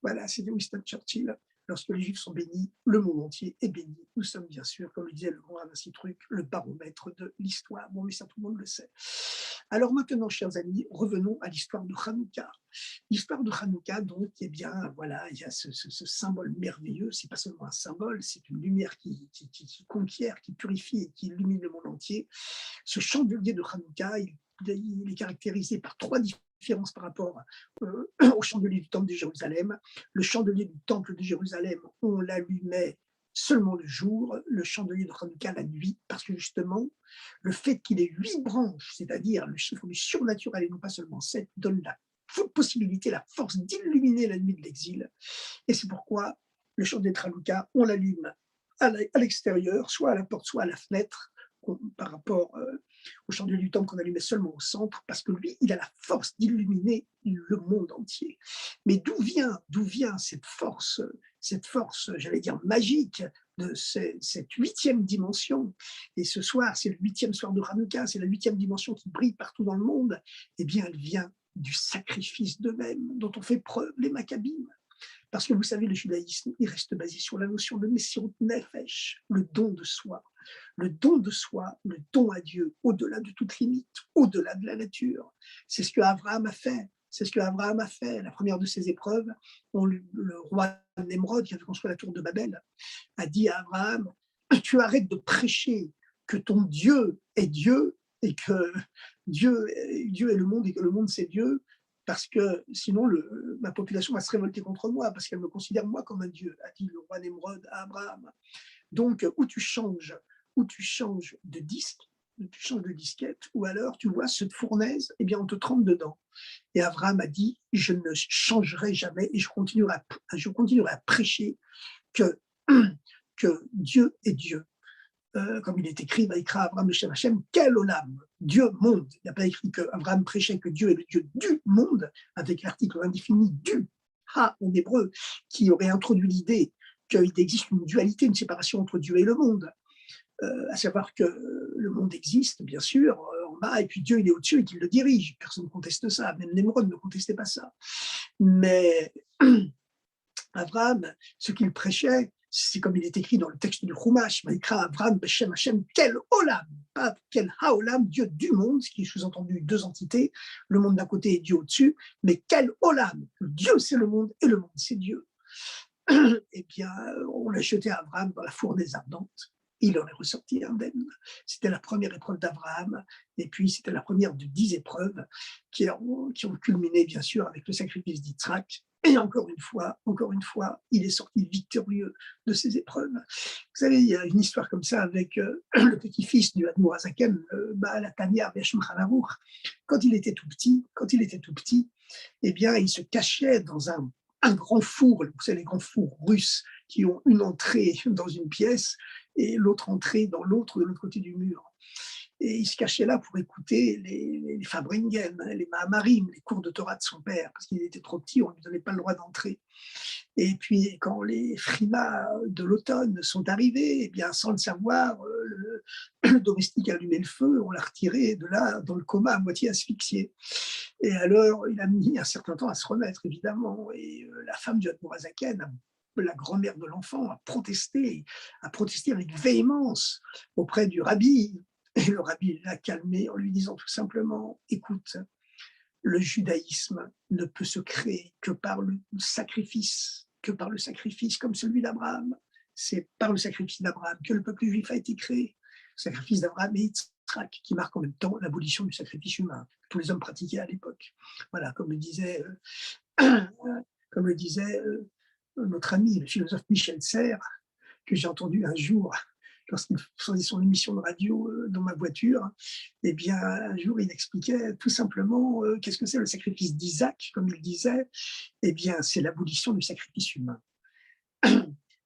Voilà, c'était Winston Churchill. Lorsque les Juifs sont bénis, le monde entier est béni. Nous sommes bien sûr, comme le disait le grand Ramassi Truc, le baromètre de l'histoire. Bon, mais ça, tout le monde le sait. Alors maintenant, chers amis, revenons à l'histoire de Hanouka. L'histoire de Hanouka, donc, eh bien, voilà, il y a ce symbole merveilleux. C'est pas seulement un symbole, c'est une lumière qui conquiert, qui purifie et qui illumine le monde entier. Ce chandelier de Hanouka, il est caractérisé par trois différences par rapport au chandelier du temple de Jérusalem. Le chandelier du temple de Jérusalem, on l'allumait seulement le jour, le chandelier de Hanouka la nuit, parce que justement, le fait qu'il ait 8 branches, c'est-à-dire le chiffre du surnaturel et non pas seulement 7, donne la possibilité, la force d'illuminer la nuit de l'exil. Et c'est pourquoi le chandelier de Hanouka, on l'allume à l'extérieur, soit à la porte, soit à la fenêtre, par rapport au chandelier du temple qu'on allumait seulement au centre, parce que lui, il a la force d'illuminer le monde entier. Mais d'où vient cette force, j'allais dire magique, de cette huitième dimension? Et ce soir, c'est le huitième soir de Hanouka, c'est la huitième dimension qui brille partout dans le monde. Eh bien, elle vient du sacrifice d'eux-mêmes dont ont fait preuve les Maccabim. Parce que vous savez, le judaïsme, il reste basé sur la notion de Messirut Nefesh, le don de soi. Le don de soi, le don à Dieu, au-delà de toute limite, au-delà de la nature. C'est ce que Abraham a fait. C'est ce que Abraham a fait. La première de ses épreuves, le roi Nemrod, qui avait construit la tour de Babel, a dit à Abraham, tu arrêtes de prêcher que ton Dieu est Dieu et que Dieu est le monde et que le monde c'est Dieu, parce que sinon ma population va se révolter contre moi, parce qu'elle me considère moi comme un Dieu, a dit le roi Nemrod à Abraham. Donc, où tu changes de disque, tu changes de disquette, ou alors tu vois cette fournaise, eh bien on te trempe dedans. Et Abraham a dit, je ne changerai jamais et je continuerai à prêcher que, que Dieu est Dieu. Comme il est écrit, Vaïkra Abraham Shem Hashem, quel olam, Dieu monde. Il n'y a pas écrit que Abraham prêchait que Dieu est le Dieu du monde, avec l'article indéfini du, ha en hébreu, qui aurait introduit l'idée qu'il existe une dualité, une séparation entre Dieu et le monde. À savoir que le monde existe, bien sûr, en bas, et puis Dieu, il est au-dessus et qu'il le dirige. Personne ne conteste ça, même Nemrod ne contestait pas ça. Mais Abraham, ce qu'il prêchait, c'est comme il est écrit dans le texte du Chumash, Maïkra Abraham Beshem Hashem, quel olam, pas quel haolam, Dieu du monde, ce qui est sous-entendu deux entités, le monde d'un côté et Dieu au-dessus, mais quel olam, Dieu c'est le monde et le monde c'est Dieu. Eh bien, on l'a jeté à Abraham dans la fournaise ardente. Il en est ressorti indemne. C'était la première épreuve d'Abraham, et puis c'était la première de 10 épreuves qui ont culminé, bien sûr, avec le sacrifice d'Yitzhak. Et encore une fois, il est sorti victorieux de ces épreuves. Vous savez, il y a une histoire comme ça avec le petit-fils du Admour Hazaken, Baal Tanya Beshulchan Aruch. Quand il était tout petit, eh bien, il se cachait dans un grand four, vous savez, les grands fours russes qui ont une entrée dans une pièce et l'autre entrée dans l'autre, de l'autre côté du mur. Et il se cachait là pour écouter les Fabringen, les Mahamarim, les cours de Torah de son père, parce qu'il était trop petit, on ne lui donnait pas le droit d'entrer. Et puis, quand les frimas de l'automne sont arrivés, eh bien, sans le savoir, le domestique a allumé le feu, on l'a retiré de là dans le coma à moitié asphyxié. Et alors, il a mis un certain temps à se remettre, évidemment. Et la femme du Admour Hazaken, la grand-mère de l'enfant, a protesté avec véhémence auprès du rabbi. Et le rabbi l'a calmé en lui disant tout simplement, écoute, le judaïsme ne peut se créer que par le sacrifice, comme celui d'Abraham. C'est par le sacrifice d'Abraham que le peuple juif a été créé. Le sacrifice d'Abraham et Yitzhak, qui marque en même temps l'abolition du sacrifice humain que tous les hommes pratiquaient à l'époque. Voilà, comme le disait notre ami, le philosophe Michel Serres, que j'ai entendu un jour lorsqu'il faisait son émission de radio dans ma voiture. Eh bien, un jour, il expliquait tout simplement qu'est-ce que c'est le sacrifice d'Isaac, comme il disait. Eh bien, c'est l'abolition du sacrifice humain,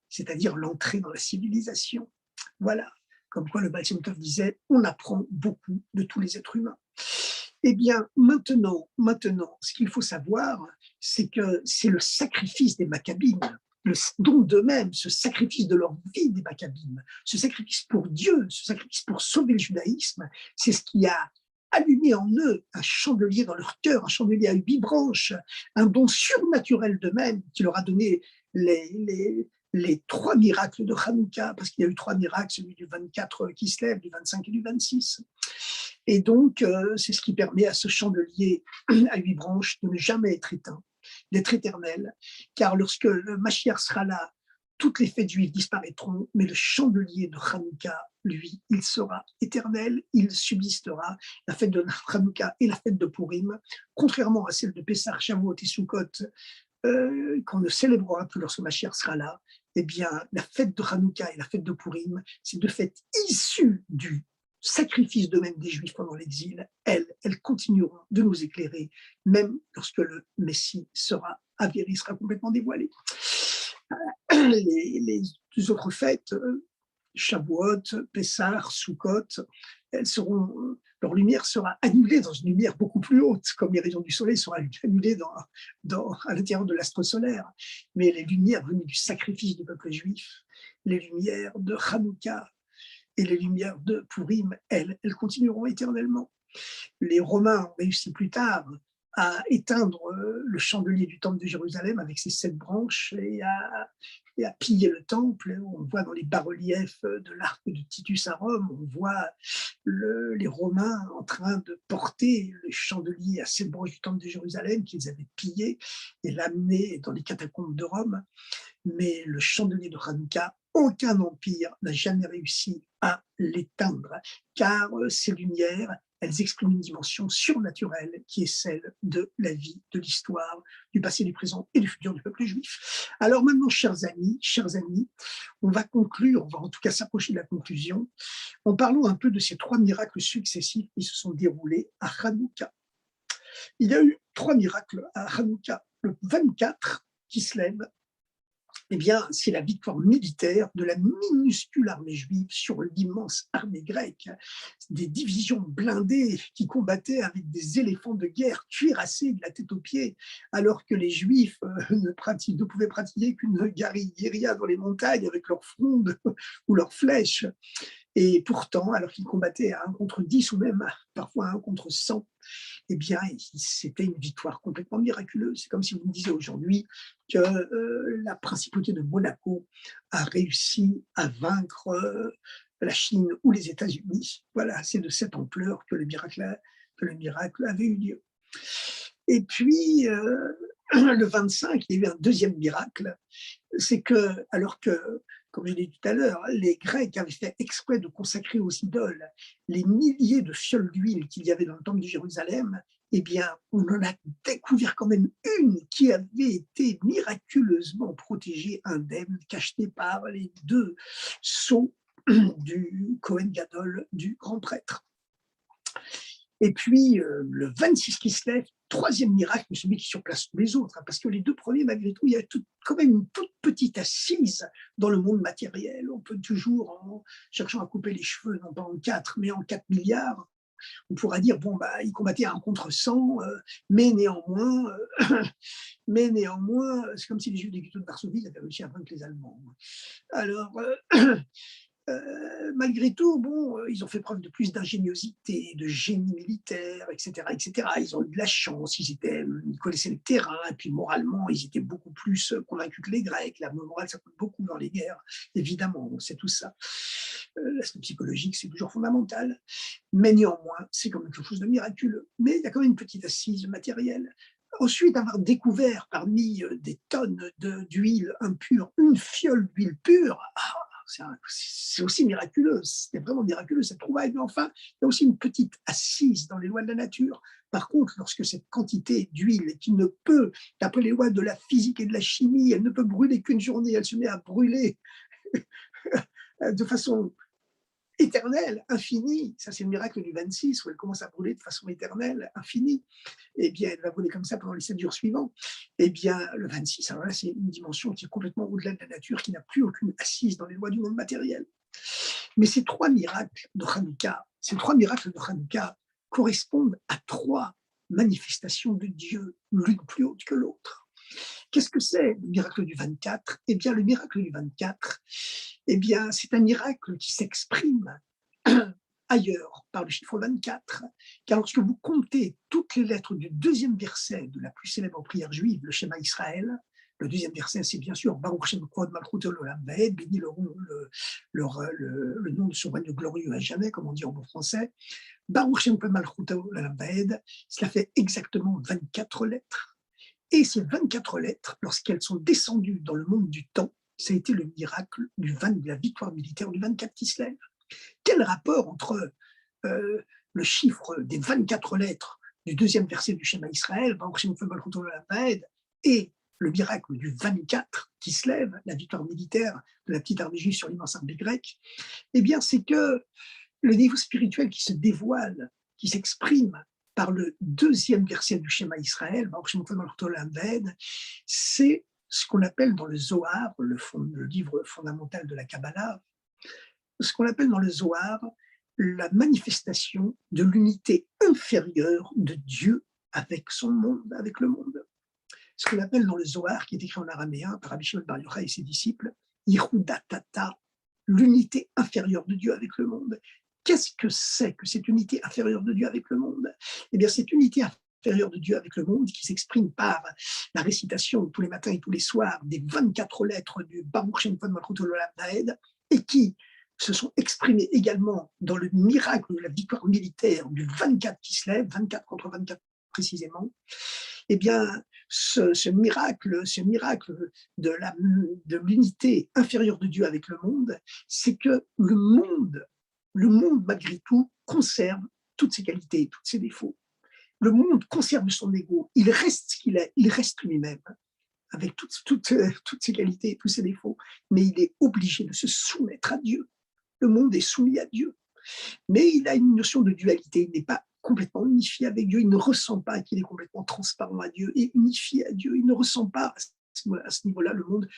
c'est-à-dire l'entrée dans la civilisation. Voilà, comme quoi le Baal Shem Tov disait, on apprend beaucoup de tous les êtres humains. Eh bien, maintenant, ce qu'il faut savoir, c'est que c'est le sacrifice des Maccabim, le don d'eux-mêmes, ce sacrifice de leur vie des Maccabim, ce sacrifice pour Dieu, ce sacrifice pour sauver le judaïsme, c'est ce qui a allumé en eux un chandelier dans leur cœur, un chandelier à 8 branches, un don surnaturel d'eux-mêmes qui leur a donné les trois miracles de Hanouka, parce qu'il y a eu trois miracles, celui du 24 qui se lève, du 25 et du 26. Et donc, c'est ce qui permet à ce chandelier à 8 branches de ne jamais être éteint, d'être éternel, car lorsque le Mashiach sera là, toutes les fêtes juives disparaîtront, mais le chandelier de Hanouka, lui, il sera éternel, il subsistera. La fête de Hanouka et la fête de Purim, contrairement à celle de Pessah, Shavuot et Sukkot, qu'on ne célébrera plus lorsque Mashiach sera là, eh bien, la fête de Hanouka et la fête de Purim, ces deux fêtes issues du sacrifice d'eux-mêmes des Juifs pendant l'exil, elles continueront de nous éclairer, même lorsque le Messie sera avéré, sera complètement dévoilé. Les deux autres fêtes, Shavuot, Pessah, Sukkot, leur lumière sera annulée dans une lumière beaucoup plus haute, comme les rayons du soleil seront annulés à l'intérieur de l'astre solaire. Mais les lumières venues du sacrifice du peuple juif, les lumières de Hanouka et les lumières de Purim, elles continueront éternellement. Les Romains ont réussi plus tard à éteindre le chandelier du temple de Jérusalem avec ses 7 branches et à piller le temple. On voit dans les bas-reliefs de l'arc de Titus à Rome, on voit les Romains en train de porter le chandelier à 7 branches du temple de Jérusalem qu'ils avaient pillé et l'amener dans les catacombes de Rome. Mais le chandelier de Hanouka, aucun empire n'a jamais réussi à l'éteindre, car ces lumières, elles expriment une dimension surnaturelle qui est celle de la vie, de l'histoire, du passé, du présent et du futur du peuple juif. Alors maintenant, chers amis, on va conclure, on va en tout cas s'approcher de la conclusion, en parlant un peu de ces 3 miracles successifs qui se sont déroulés à Hanouka. Il y a eu 3 miracles à Hanouka. Le 24 qui se lève, eh bien, c'est la victoire militaire de la minuscule armée juive sur l'immense armée grecque. Des divisions blindées qui combattaient avec des éléphants de guerre cuirassés de la tête aux pieds, alors que les Juifs ne pouvaient pratiquer qu'une guérilla dans les montagnes avec leurs frondes ou leurs flèches. Et pourtant, alors qu'ils combattaient à 1 contre 10 ou même parfois à 1 contre 100, eh bien, c'était une victoire complètement miraculeuse. C'est comme si vous me disiez aujourd'hui que la principauté de Monaco a réussi à vaincre la Chine ou les États-Unis. Voilà, c'est de cette ampleur que le miracle avait eu lieu. Et puis, le 25, il y a eu un deuxième miracle, c'est que, alors que, comme je l'ai dit tout à l'heure, les Grecs avaient fait exprès de consacrer aux idoles les milliers de fioles d'huile qu'il y avait dans le temple de Jérusalem, eh bien, on en a découvert quand même une qui avait été miraculeusement protégée, indemne, cachetée par les 2 sceaux du Kohen Gadol, du grand prêtre. Et puis, le 26 qui se lève, 3e miracle, mais celui qui surplace tous les autres, hein, parce que les 2 premiers, malgré tout, il y a quand même une toute petite assise dans le monde matériel. On peut toujours, en cherchant à couper les cheveux, non pas en 4, mais en 4 milliards, on pourra dire, bon, bah, ils combattaient à 1 contre 100, mais néanmoins, c'est comme si les Juifs du ghetto de Varsovie avaient réussi à vaincre les Allemands. Alors, malgré tout, bon, ils ont fait preuve de plus d'ingéniosité, de génie militaire, etc., etc. Ils ont eu de la chance, ils connaissaient le terrain, et puis moralement, ils étaient beaucoup plus convaincus que les Grecs. La morale, ça compte beaucoup dans les guerres, évidemment, on sait tout ça. L'aspect psychologique, c'est toujours fondamental, mais néanmoins, c'est quand même quelque chose de miraculeux. Mais il y a quand même une petite assise matérielle. Ensuite, avoir découvert parmi des tonnes d'huile impure, une fiole d'huile pure, c'est aussi miraculeux, c'est vraiment miraculeux cette trouvaille, mais enfin, il y a aussi une petite assise dans les lois de la nature. Par contre, lorsque cette quantité d'huile qui ne peut, d'après les lois de la physique et de la chimie, elle ne peut brûler qu'une journée, elle se met à brûler de façon éternelle, infinie, ça c'est le miracle du 26, où elle commence à brûler de façon éternelle, infinie, eh bien, elle va brûler comme ça pendant les 7 jours suivants. Eh bien, le 26, alors là, c'est une dimension qui est complètement au-delà de la nature, qui n'a plus aucune assise dans les lois du monde matériel. Mais ces 3 miracles de Hanouka correspondent à 3 manifestations de Dieu, l'une plus haute que l'autre. Qu'est-ce que c'est le miracle du 24? Eh bien, le miracle du 24, eh bien, c'est un miracle qui s'exprime ailleurs par le chiffre 24, car lorsque vous comptez toutes les lettres du 2e verset de la plus célèbre prière juive, le Shema Israël, Le deuxième verset, c'est bien sûr Baruch Shem Kod Malchut Olam Vaed, béni le nom de son règne glorieux à jamais, comme on dit en bon français. Baruch Shem Kod Malchut Olam Vaed, cela fait exactement 24 lettres. Et ces 24 lettres, lorsqu'elles sont descendues dans le monde du temps, ça a été le miracle de la victoire militaire du 24 Kislev. Quel rapport entre le chiffre des 24 lettres du deuxième verset du schéma Israël, et le miracle du 24 qui se lève, la victoire militaire de la petite armée juive sur l'immense armée grecque? Eh bien, c'est que le niveau spirituel qui se dévoile, qui s'exprime par le deuxième verset du schéma Israël, c'est ce qu'on appelle dans le Zohar, le livre fondamental de la Kabbalah, ce qu'on appelle dans le Zohar la manifestation de l'unité inférieure de Dieu avec son monde, avec le monde. Ce qu'on appelle dans le Zohar, qui est écrit en araméen par Rabbi Shimon Bar Yochai et ses disciples, Yihudatata, l'unité inférieure de Dieu avec le monde. Qu'est-ce que c'est que cette unité inférieure de Dieu avec le monde? Eh bien, cette unité inférieure de Dieu avec le monde qui s'exprime par la récitation tous les matins et tous les soirs des 24 lettres du Baruch Shem Kod Malchut Olam Vaed et qui se sont exprimés également dans le miracle de la victoire militaire du 24 qui se lève, 24 contre 24 précisément. Eh bien, ce miracle de l'unité inférieure de Dieu avec le monde, c'est que le monde malgré tout conserve toutes ses qualités, tous ses défauts. Le monde conserve son ego, il reste ce qu'il est, il reste lui-même, avec toutes ses qualités, tous ses défauts, mais il est obligé de se soumettre à Dieu. Le monde est soumis à Dieu, mais il a une notion de dualité, il n'est pas complètement unifié avec Dieu, il ne ressent pas qu'il est complètement transparent à Dieu et unifié à Dieu, il ne ressent pas à ce niveau-là le monde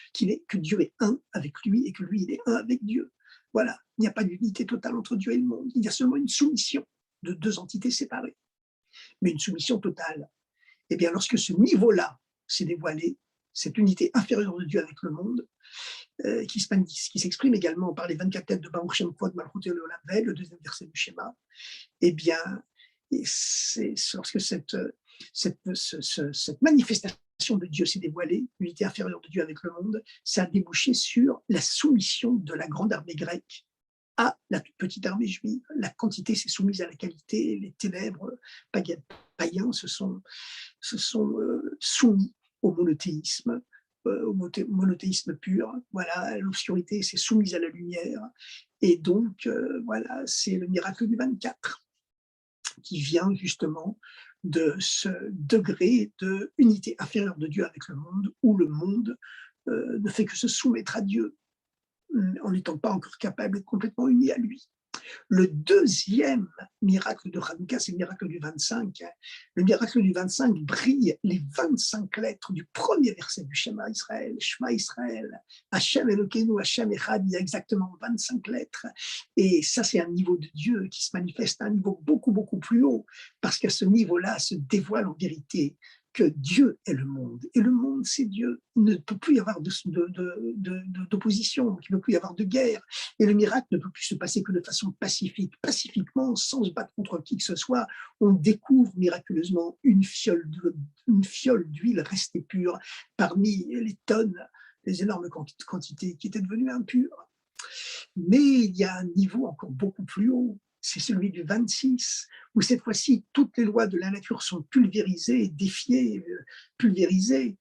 que Dieu est un avec lui et que lui il est un avec Dieu. Voilà, il n'y a pas d'unité totale entre Dieu et le monde, il y a seulement une soumission de deux entités séparées, mais une soumission totale. Eh bien, lorsque ce niveau-là s'est dévoilé, cette unité inférieure de Dieu avec le monde, qui s'exprime également par les 24 têtes de Baruch Shem Kod Malchut Olam Vaed, le deuxième verset du schéma, eh bien, c'est lorsque cette manifestation de Dieu s'est dévoilée, l'unité inférieure de Dieu avec le monde, ça a débouché sur la soumission de la grande armée grecque à la toute petite armée juive. La quantité s'est soumise à la qualité, les ténèbres païens se sont soumis au monothéisme, pur. Voilà, l'obscurité s'est soumise à la lumière. Et donc, voilà, c'est le miracle du 24 qui vient justement de ce degré de unité inférieure de Dieu avec le monde, où le monde ne fait que se soumettre à Dieu, en n'étant pas encore capable d'être complètement uni à lui. Le deuxième miracle de Hanouka, c'est le miracle du 25. Le miracle du 25 brille les 25 lettres du premier verset du Shema Israël. Shema Israël, Hashem Elokeinu, Hashem Echad, il y a exactement 25 lettres. Et ça, c'est un niveau de Dieu qui se manifeste à un niveau beaucoup, beaucoup plus haut, parce qu'à ce niveau-là se dévoile en vérité que Dieu est le monde, et le monde c'est Dieu. Il ne peut plus y avoir d'opposition, il ne peut plus y avoir de guerre, et le miracle ne peut plus se passer que de façon pacifique, pacifiquement, sans se battre contre qui que ce soit. On découvre miraculeusement une fiole d'huile restée pure parmi les tonnes, les énormes quantités qui étaient devenues impures. Mais il y a un niveau encore beaucoup plus haut, c'est celui du 26, où cette fois-ci, toutes les lois de la nature sont pulvérisées, défiées, pulvérisées,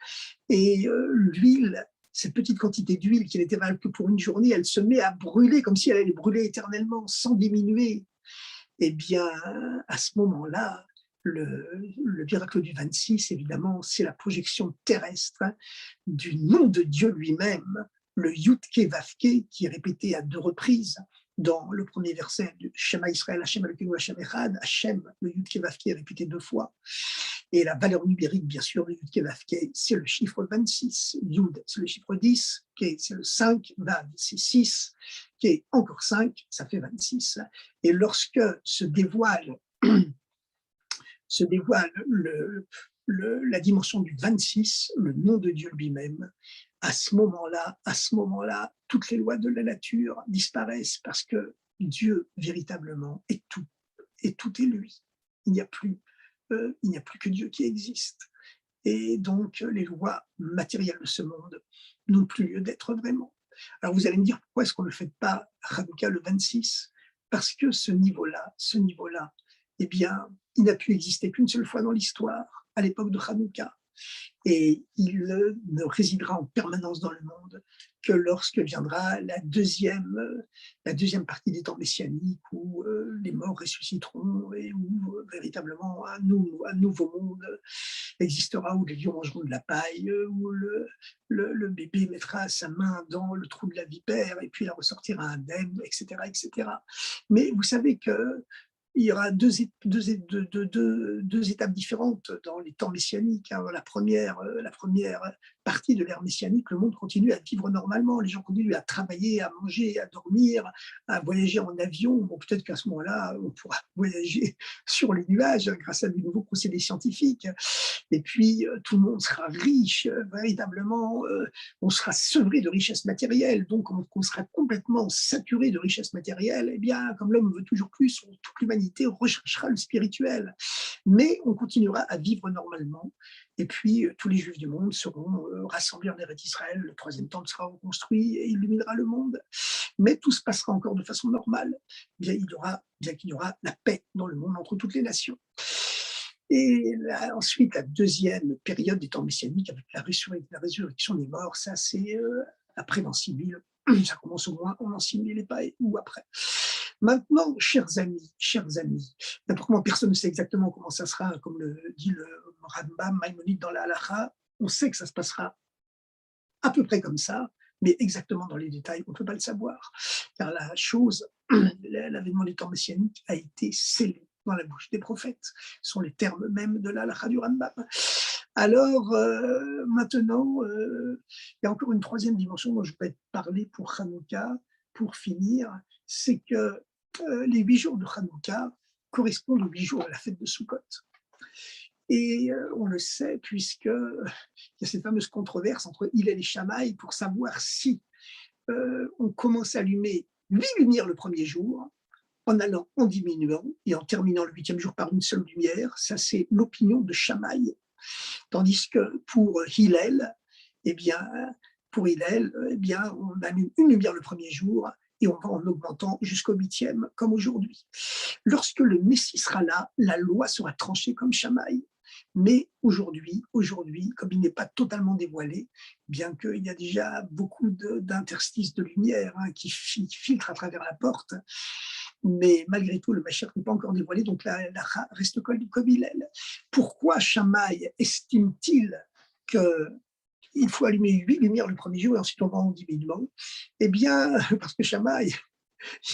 et l'huile, cette petite quantité d'huile qui n'était valable que pour une journée, elle se met à brûler comme si elle allait brûler éternellement, sans diminuer. Eh bien, à ce moment-là, le miracle du 26, évidemment, c'est la projection terrestre du nom de Dieu lui-même, le Yud-Ke Vav-Ke, qui est répété à 2 reprises dans le premier verset du Shema Israël, Hashem Elokeinu, Hashem Echad. Hashem, le Yud-Ke Vav-Ke est répété 2 fois. Et la valeur numérique, bien sûr, de Yud-Ke Vav-Ke, c'est le chiffre 26. Yud, c'est le chiffre 10. Ke, c'est le 5. Vav, c'est 6. Ke, encore 5, ça fait 26. Et lorsque se dévoile la dimension du 26, le nom de Dieu lui-même, à ce moment-là, toutes les lois de la nature disparaissent parce que Dieu véritablement est tout, et tout est lui. Il n'y a plus que Dieu qui existe. et donc les lois matérielles de ce monde n'ont plus lieu d'être vraiment. Alors vous allez me dire, pourquoi est-ce qu'on ne fait pas Hanouka le 26? Parce que ce niveau-là, eh bien, il n'a pu exister qu'une seule fois dans l'histoire, à l'époque de Hanouka. Et il ne résidera en permanence dans le monde que lorsque viendra la deuxième partie des temps messianiques où les morts ressusciteront et où véritablement un nouveau monde existera, où les lions mangeront de la paille, où le bébé mettra sa main dans le trou de la vipère et puis il en ressortira indemne, etc., etc. Mais vous savez que il y aura deux étapes différentes dans les temps messianiques, hein. La première partie de l'ère messianique, le monde continue à vivre normalement. Les gens continuent à travailler, à manger, à dormir, à voyager en avion. Bon, peut-être qu'à ce moment-là, on pourra voyager sur les nuages, hein, grâce à de nouveaux procédés scientifiques. Et puis, tout le monde sera riche, véritablement, on sera sevré de richesses matérielles. Donc, on sera complètement saturé de richesses matérielles. Eh bien, comme l'homme veut toujours plus, toute l'humanité recherchera le spirituel. Mais on continuera à vivre normalement. Et puis, tous les Juifs du monde seront rassemblés en Eretz Israël. Le troisième temple sera reconstruit et illuminera le monde. Mais tout se passera encore de façon normale. Bien qu'il y aura la paix dans le monde entre toutes les nations. Et là, ensuite, la deuxième période des temps messianiques, avec la résurrection des morts, ça c'est après l'an 6000. Ça commence au moins en l'an 6000 et pas ou après. Maintenant, chers amis, d'abord, moi, personne ne sait exactement comment ça sera, comme le dit le Rambam Maïmonide dans la Halacha. On sait que ça se passera à peu près comme ça, mais exactement dans les détails, on ne peut pas le savoir. Car la chose, l'avènement des temps messianiques a été scellé dans la bouche des prophètes. Ce sont les termes même de la halakha du Rambam. Alors, maintenant, il y a encore une troisième dimension dont je vais parler pour Hanouka, pour finir, c'est que les 8 jours de Hanouka correspondent aux 8 jours de la fête de Sukkot. Et on le sait puisque il y a cette fameuse controverse entre Hillel et Shammai pour savoir si on commence à allumer 8 lumières le premier jour, en allant en diminuant et en terminant le 8e jour par une seule lumière. Ça, c'est l'opinion de Shammai. Tandis que pour Hillel, eh bien, on allume une lumière le premier jour et on va en augmentant jusqu'au 8e, comme aujourd'hui. Lorsque le Messie sera là, la loi sera tranchée comme Shammai. Mais aujourd'hui, comme il n'est pas totalement dévoilé, bien qu'il y a déjà beaucoup d'interstices de lumière, hein, qui filtrent à travers la porte, mais malgré tout, le Mashiach n'est pas encore dévoilé, donc la reste comme il est. Pourquoi Shammai estime-t-il qu'il faut allumer 8 lumières le premier jour et ensuite on va en diminuant? Eh bien, parce que Shammai,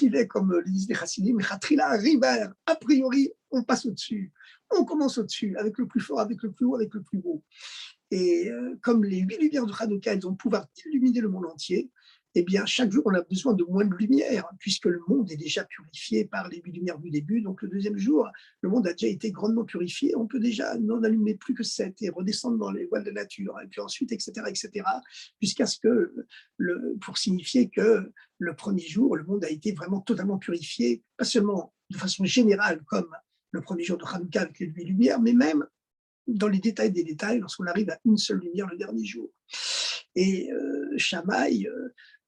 il est comme le disent les Chassidim, Chatrila River, a priori, on passe au-dessus. On commence au-dessus, avec le plus fort, avec le plus haut, avec le plus beau. Et comme les 8 lumières de Hanouka, elles ont le pouvoir d'illuminer le monde entier, eh bien, chaque jour, on a besoin de moins de lumière, puisque le monde est déjà purifié par les 8 lumières du début. Donc, le deuxième jour, le monde a déjà été grandement purifié. On peut déjà n'en allumer plus que 7 et redescendre dans les voiles de nature. Et puis ensuite, etc., jusqu'à ce que, pour signifier que le premier jour, le monde a été vraiment totalement purifié, pas seulement de façon générale, comme le premier jour de Hanouka avec les 8 lumières, mais même dans les détails des détails, lorsqu'on arrive à une seule lumière le dernier jour. Et Shammai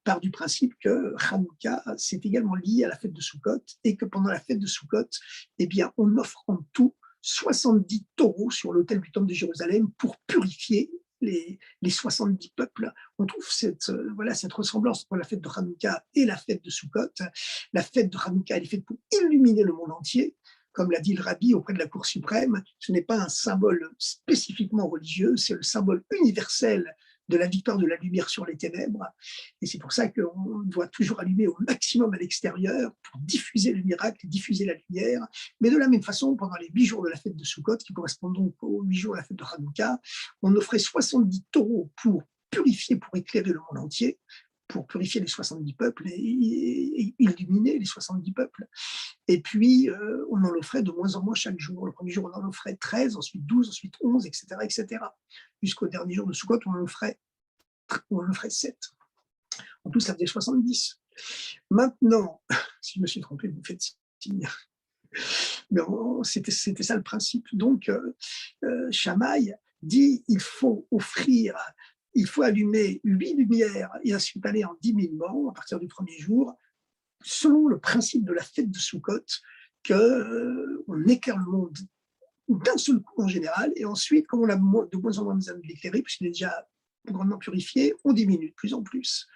part du principe que Hanouka, c'est également lié à la fête de Sukkot, et que pendant la fête de Sukkot, eh bien, on offre en tout 70 taureaux sur l'autel du temple de Jérusalem pour purifier les 70 peuples. On trouve cette ressemblance entre la fête de Hanouka et la fête de Sukkot. La fête de Hanouka, elle est faite pour illuminer le monde entier. Comme l'a dit le Rabbi auprès de la Cour suprême, ce n'est pas un symbole spécifiquement religieux, c'est le symbole universel de la victoire de la lumière sur les ténèbres. Et c'est pour ça qu'on doit toujours allumer au maximum à l'extérieur pour diffuser le miracle, diffuser la lumière. Mais de la même façon, pendant les 8 jours de la fête de Sukkot, qui correspondent donc aux 8 jours de la fête de Hanouka, on offrait 70 taureaux pour purifier, pour éclairer le monde entier, pour purifier les 70 peuples et illuminer les 70 peuples. Et puis, on en offrait de moins en moins chaque jour. Le premier jour, on en offrait 13, ensuite 12, ensuite 11, etc. Jusqu'au dernier jour de Sukkot, on en offrait 7. En tout, ça faisait 70. Maintenant, si je me suis trompé, vous faites signe. Mais c'était ça le principe. Donc, Shammai dit il faut allumer 8 lumières et ensuite aller en diminuant à partir du premier jour, selon le principe de la fête de Sukkot, qu'on éclaire le monde d'un seul coup en général, et ensuite, comme on a de moins en moins besoin de l'éclairer, puisqu'il est déjà grandement purifié, on diminue de plus en plus.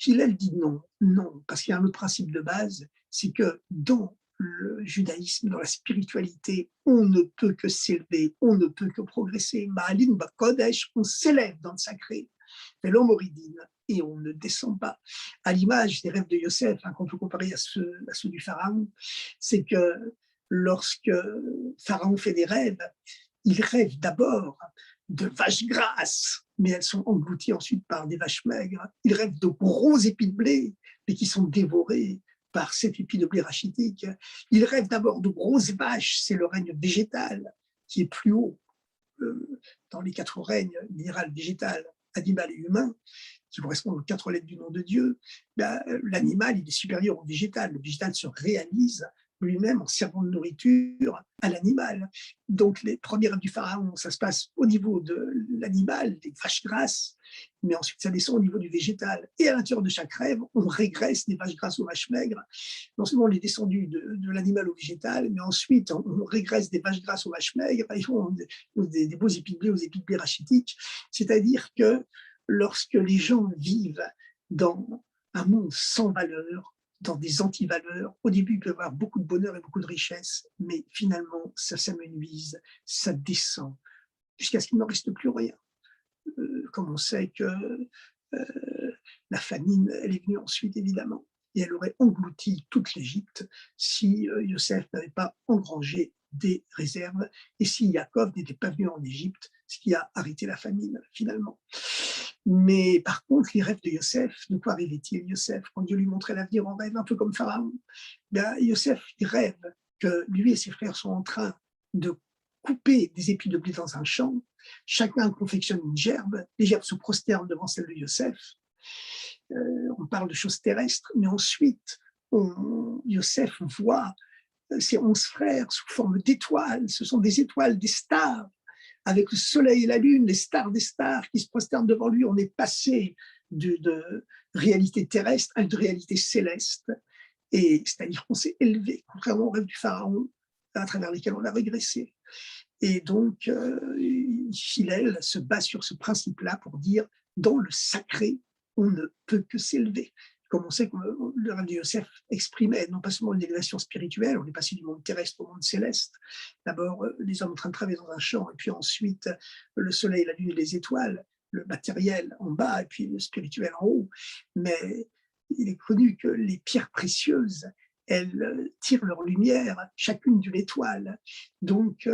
Hillel dit non, non, parce qu'il y a un autre principe de base, c'est que dans le judaïsme, dans la spiritualité, on ne peut que s'élever, on ne peut que progresser. Ma'alin Bakodesh, on s'élève dans le sacré. Mais l'homme moridine, et on ne descend pas. À l'image des rêves de Yosef, qu'on peut comparer à ceux du pharaon, c'est que lorsque Pharaon fait des rêves, il rêve d'abord de vaches grasses, mais elles sont englouties ensuite par des vaches maigres. Il rêve de gros épis de blé, mais qui sont dévorés par cet épi de blé rachitique. Il rêve d'abord de grosses vaches, c'est le règne végétal qui est plus haut dans les 4 règnes, minéral, végétal, animal et humain, qui correspondent aux 4 lettres du nom de Dieu. L'animal, il est supérieur au végétal. Le végétal se réalise lui-même en servant de nourriture à l'animal. Donc, les premiers rêves du pharaon, ça se passe au niveau de l'animal, des vaches grasses, mais ensuite ça descend au niveau du végétal. Et à l'intérieur de chaque rêve, on régresse des vaches grasses aux vaches maigres. Non seulement on est descendu de l'animal au végétal, mais ensuite on régresse des vaches grasses aux vaches maigres, et on des beaux épis de blé aux épis de blé rachitiques. C'est-à-dire que lorsque les gens vivent dans un monde sans valeur, dans des antivaleurs, au début, il peut y avoir beaucoup de bonheur et beaucoup de richesse, mais finalement, ça s'amenuise, ça descend, jusqu'à ce qu'il ne reste plus rien. Comme on sait que la famine, elle est venue ensuite, évidemment, et elle aurait englouti toute l'Égypte si Yosef n'avait pas engrangé des réserves et si Yaakov n'était pas venu en Égypte, ce qui a arrêté la famine, finalement. Mais par contre, les rêves de Yosef, de quoi rêvait-il Yosef quand Dieu lui montrait l'avenir en rêve, un peu comme Pharaon? Yosef, il rêve que lui et ses frères sont en train de couper des épis de blé dans un champ. Chacun confectionne une gerbe. Les gerbes se prosternent devant celle de Yosef. On parle de choses terrestres, mais ensuite, Yosef voit ses 11 frères sous forme d'étoiles. Ce sont des étoiles, des stars, avec le soleil et la lune, les stars des stars qui se prosternent devant lui. On est passé de réalité terrestre à une réalité céleste. Et c'est-à-dire qu'on s'est élevé, contrairement au rêve du pharaon, à travers lesquels on a régressé. Et donc, Hillel se base sur ce principe-là pour dire, dans le sacré, on ne peut que s'élever. Comme on sait que le rêve de Yosef exprimait non pas seulement une élévation spirituelle, on est passé du monde terrestre au monde céleste. D'abord, les hommes en train de travailler dans un champ, et puis ensuite, le soleil, la lune et les étoiles, le matériel en bas, et puis le spirituel en haut. Mais il est connu que les pierres précieuses, elles tirent leur lumière, chacune d'une étoile. Donc,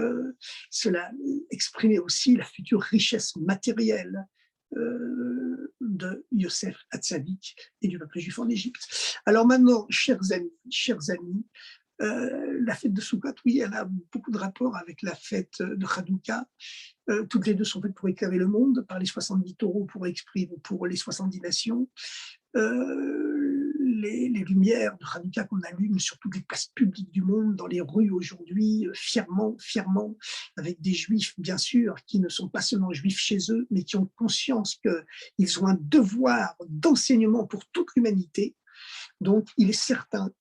cela exprimait aussi la future richesse matérielle de Yosef Hatzadik et du peuple juif en Égypte. Alors maintenant, chers amis, la fête de Sukkot, oui, elle a beaucoup de rapport avec la fête de Hanouka. Toutes les deux sont faites pour éclairer le monde, par les 70 taureaux pour les 70 nations. Les lumières de Hanouka qu'on allume sur toutes les places publiques du monde, dans les rues aujourd'hui, fièrement, avec des juifs, bien sûr, qui ne sont pas seulement juifs chez eux, mais qui ont conscience qu'ils ont un devoir d'enseignement pour toute l'humanité. Donc, il est certain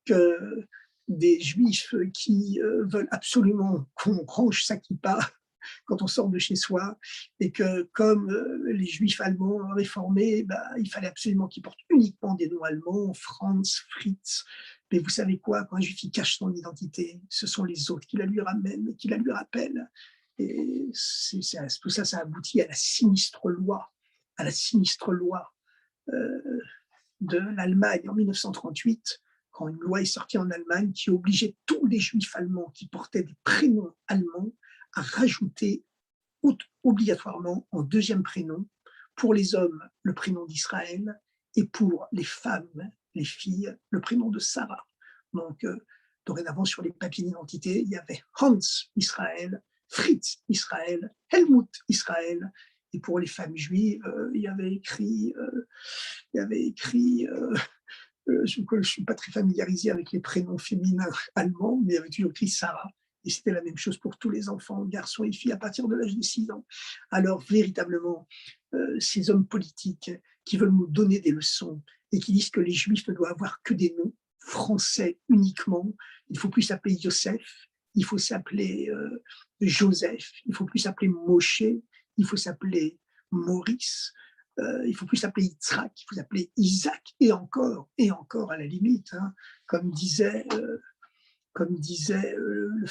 que des juifs qui veulent absolument qu'on range sa kippa quand on sort de chez soi, et que comme les juifs allemands réformés, il fallait absolument qu'ils portent uniquement des noms allemands, Franz, Fritz. Mais vous savez quoi, quand un juif il cache son identité, ce sont les autres qui la lui ramènent, qui la lui rappellent. Et tout ça, ça aboutit à la sinistre loi, euh, de l'Allemagne en 1938, quand une loi est sortie en Allemagne qui obligeait tous les juifs allemands qui portaient des prénoms allemands à rajouter obligatoirement en deuxième prénom, pour les hommes, le prénom d'Israël, et pour les femmes, les filles, le prénom de Sarah. Donc, dorénavant, sur les papiers d'identité, il y avait Hans Israël, Fritz Israël, Helmut Israël, et pour les femmes juives, il y avait écrit je ne suis pas très familiarisé avec les prénoms féminins allemands, mais il y avait toujours écrit Sarah. Et c'était la même chose pour tous les enfants, garçons et filles, à partir de l'âge de 6 ans. Alors, véritablement, ces hommes politiques qui veulent nous donner des leçons et qui disent que les Juifs ne doivent avoir que des noms français uniquement, il ne faut plus s'appeler Yosef, il faut s'appeler Joseph, il ne faut plus s'appeler Moshe, il faut s'appeler Maurice, il ne faut plus s'appeler Yitzhak, il faut s'appeler Isaac, et encore à la limite, hein, comme disait, le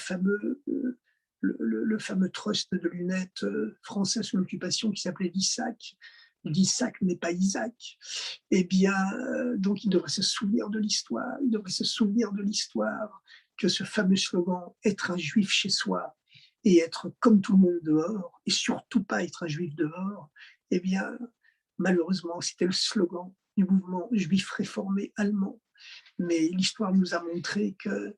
fameux trust de lunettes français sous l'occupation qui s'appelait l'Isaac. L'Isaac n'est pas Isaac. Eh bien, donc il devrait se souvenir de l'histoire, il devrait se souvenir de l'histoire que ce fameux slogan « être un juif chez soi » et être comme tout le monde dehors, et surtout pas être un juif dehors, eh bien, malheureusement, c'était le slogan du mouvement juif réformé allemand. Mais l'histoire nous a montré que,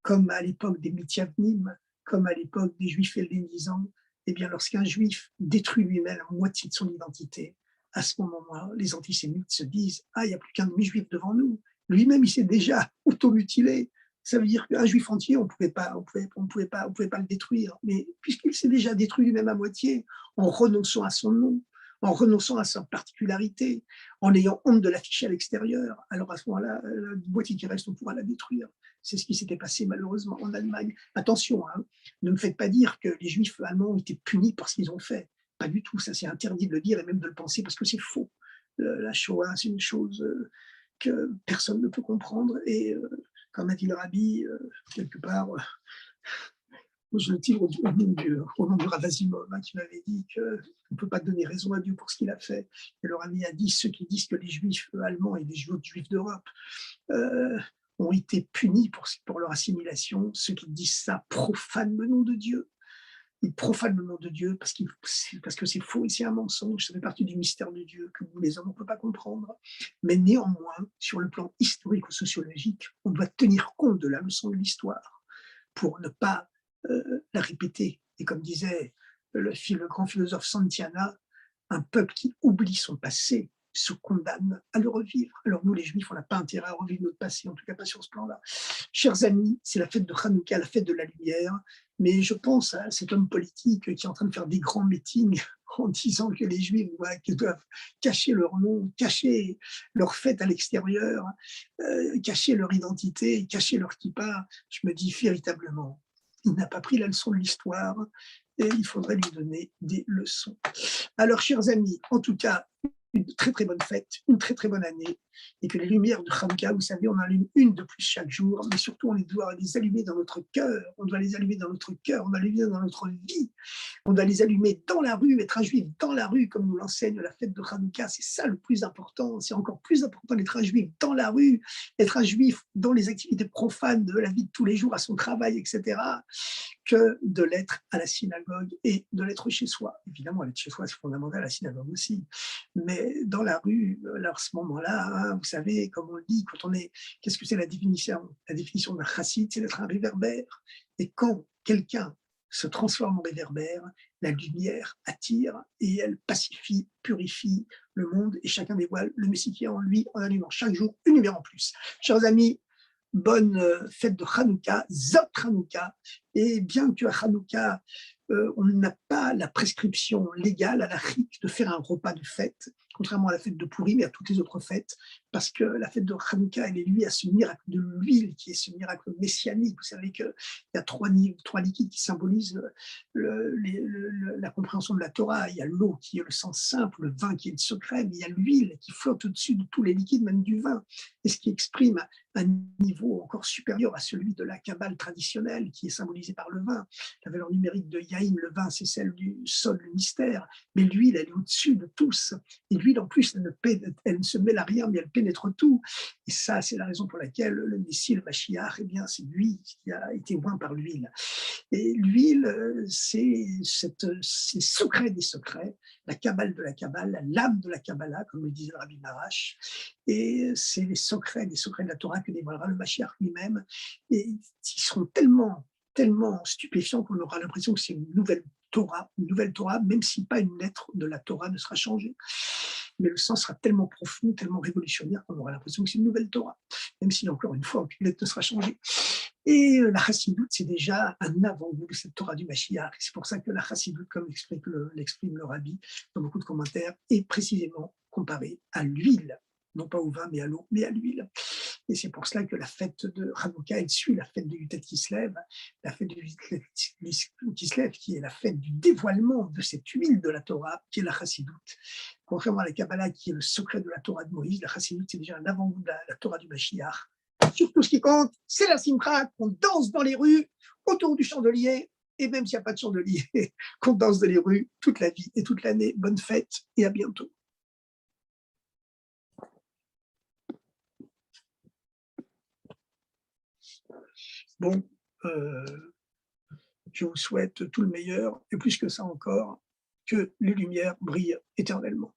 comme à l'époque des Mithyavnim, comme à l'époque des Juifs hellénisants, eh bien, lorsqu'un Juif détruit lui-même la moitié de son identité, à ce moment-là, les antisémites se disent « Ah, il n'y a plus qu'un demi-juif devant nous. Lui-même, il s'est déjà automutilé. » Ça veut dire qu'un Juif entier, on ne pouvait pas le détruire. Mais puisqu'il s'est déjà détruit lui-même à moitié, en renonçant à son nom, en renonçant à sa particularité, en ayant honte de l'afficher à l'extérieur, alors à ce moment-là, la moitié qui reste, on pourra la détruire. C'est ce qui s'était passé malheureusement en Allemagne. Attention, hein, ne me faites pas dire que les Juifs allemands ont été punis pour ce qu'ils ont fait. Pas du tout, ça c'est interdit de le dire et même de le penser parce que c'est faux. La Shoah, c'est une chose que personne ne peut comprendre et comme a dit le rabbi, quelque part, je le tire au nom du Rav Asimov, hein, qui m'avait dit qu'on ne peut pas donner raison à Dieu pour ce qu'il a fait. Et le rabbi a dit, ceux qui disent que les Juifs allemands et les Juifs d'Europe ont été punis pour leur assimilation, ceux qui disent ça profanent le nom de Dieu. Ils profanent le nom de Dieu parce que c'est faux et c'est un mensonge. Ça fait partie du mystère de Dieu que nous, les hommes, on ne peut pas comprendre. Mais néanmoins, sur le plan historico-sociologique, on doit tenir compte de la leçon de l'histoire pour ne pas la répéter. Et comme disait le grand philosophe Santayana, un peuple qui oublie son passé se condamne à le revivre. Alors nous, les Juifs, on n'a pas intérêt à revivre notre passé, en tout cas pas sur ce plan-là. Chers amis, c'est la fête de Hanouka, la fête de la lumière, mais je pense à cet homme politique qui est en train de faire des grands meetings en disant que les Juifs doivent cacher leur nom, cacher leur fête à l'extérieur, cacher leur identité, cacher leur kippa. Je me dis véritablement, il n'a pas pris la leçon de l'histoire et il faudrait lui donner des leçons. Alors, chers amis, en tout cas, une très très bonne fête, une très très bonne année, et que les lumières de Hanouka, vous savez, on en allume une de plus chaque jour, mais surtout on doit les allumer dans notre cœur, on doit les allumer dans notre cœur, on doit les allumer dans notre vie, on doit les allumer dans la rue, être un juif dans la rue, comme nous l'enseigne la fête de Hanouka, c'est ça le plus important, c'est encore plus important d'être un juif dans la rue, être un juif dans les activités profanes de la vie de tous les jours, à son travail, etc., que de l'être à la synagogue et de l'être chez soi. Évidemment, l'être chez soi, c'est fondamental, à la synagogue aussi. Mais dans la rue, à ce moment-là, hein, vous savez, comme on le dit, quand on est, qu'est-ce que c'est la définition? La définition d'un chassid, c'est d'être un réverbère. Et quand quelqu'un se transforme en réverbère, la lumière attire et elle pacifie, purifie le monde et chacun dévoile le Messie qui est en lui en allumant chaque jour une lumière en plus. Chers amis, bonne fête de Hanouka, Zot Hanouka, et bien que à Hanouka, on n'a pas la prescription légale à la HIC de faire un repas de fête, contrairement à la fête de Pourim et à toutes les autres fêtes, parce que la fête de Hanouka, elle est liée à ce miracle de l'huile, qui est ce miracle messianique. Vous savez qu'il y a trois liquides qui symbolisent la compréhension de la Torah. Il y a l'eau qui est le sens simple, le vin qui est le secret, mais il y a l'huile qui flotte au-dessus de tous les liquides, même du vin, et ce qui exprime un niveau encore supérieur à celui de la Kabbale traditionnelle, qui est symbolisée par le vin. La valeur numérique de Yaïm, le vin, c'est celle du sol, le mystère, mais l'huile, elle est au-dessus de tous. Et l'huile, en plus, elle ne se mêle à rien, mais elle pénètre tout. Et ça, c'est la raison pour laquelle le Messie, le Mashiach, eh bien, c'est lui qui a été oint par l'huile. Et l'huile, c'est secret des secrets, la Kabbale de la Kabbale, l'âme de la Kabbalah, comme le disait le Rabbi Marash. Et c'est les secrets des secrets de la Torah que dévoilera le Mashiach lui-même. Et ils seront tellement stupéfiant qu'on aura l'impression que c'est une nouvelle Torah, même si pas une lettre de la Torah ne sera changée. Mais le sens sera tellement profond, tellement révolutionnaire qu'on aura l'impression que c'est une nouvelle Torah, même si, encore une fois, aucune lettre ne sera changée. Et la chassidoute, c'est déjà un avant-goût de cette Torah du Mashiach. C'est pour ça que la chassidoute, comme l'exprime le rabbi dans beaucoup de commentaires, est précisément comparée à l'huile, non pas au vin, mais à l'eau, mais à l'huile. Et c'est pour cela que la fête de Hanouka, elle suit la fête de Yutat Kislev, la fête de Yutat Kislev, qui est la fête du dévoilement de cette huile de la Torah, qui est la chassidoute. Contrairement à la Kabbalah, qui est le secret de la Torah de Moïse, la chassidoute, c'est déjà un avant-goût de la Torah du Mashiach. Surtout, ce qui compte, c'est la simcha, qu'on danse dans les rues, autour du chandelier, et même s'il n'y a pas de chandelier, qu'on danse dans les rues toute la vie et toute l'année. Bonne fête et à bientôt. Bon, je vous souhaite tout le meilleur, et plus que ça encore, que les lumières brillent éternellement.